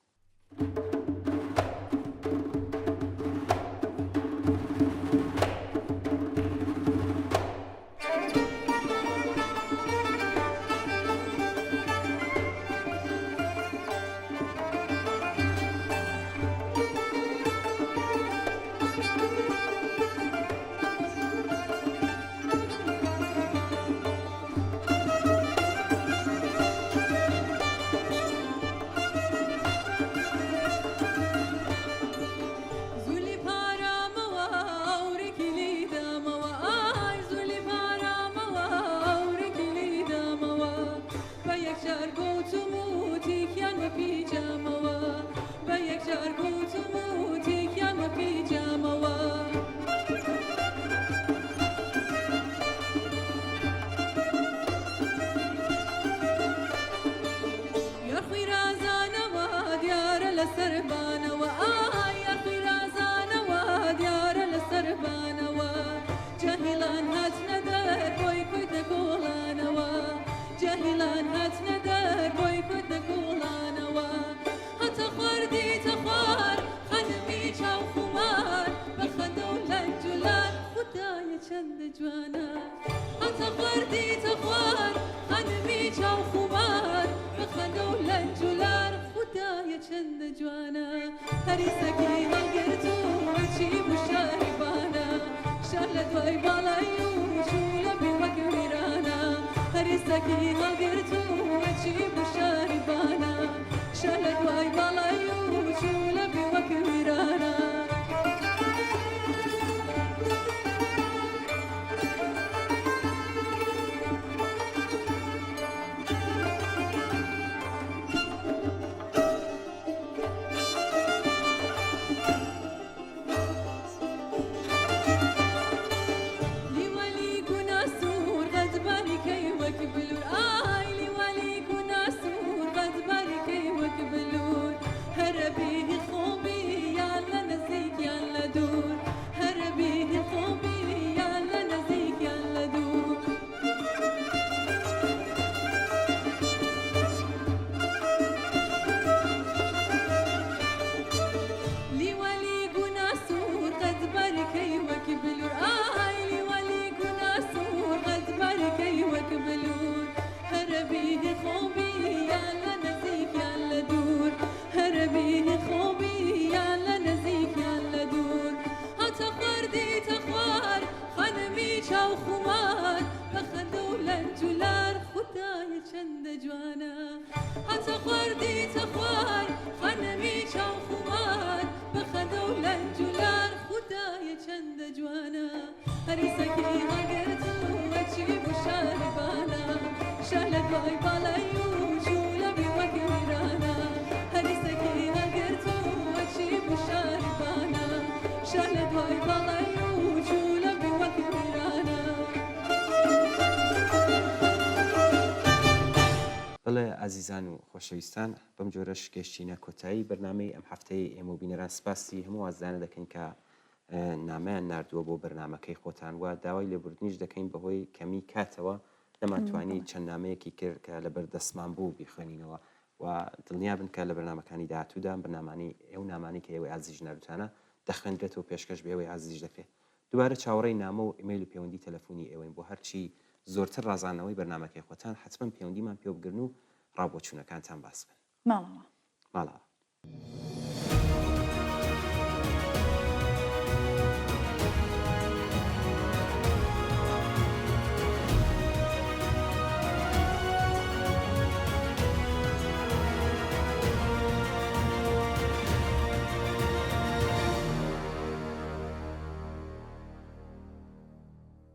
هەریسەکی هەڵگرت و وەچی بشاربانە شە لە دوای بەڵای و چوو لە بێ وەک ویرانە بەڵێ ئازیزان و خۆشەویستان بەم جۆرەش گەشتینە کۆتایی بەرنامەی ئەم هەفتەی ئێمە و بینەران سپاسی هەموو وازدانە دەکەین کە نامەیان نردووە بۆ بەرنمەکەی خۆتان وە داوای لێبوردنیش دەکەین بەهۆی کەمی کاتەوە نەماتوانی چەند نامەیەکی کرد کە لەبەر دەستمان بوو بیخوێنینەوە و دڵنیا بن کە لە بەرنمەکانی داهاتوودا بەرنامانی ئێو نامانی کە ئێوەی عزیز نەروتانە دەخوێنرێتەوە پێشکەش بێەوەی عزیز دەکرێت دووبارە چاوەڕێی نامە و ئیمەیل و پەیوەندی تەلەفۆنی ئێوەین بۆ هەرچی زۆرتر ڕازانەوەی بەرنمەکەی خۆتان حتمما پەیوەندیمان پێ بگرن و ڕابۆچوونەکانتان باس بن ماڵەوە ماڵەوە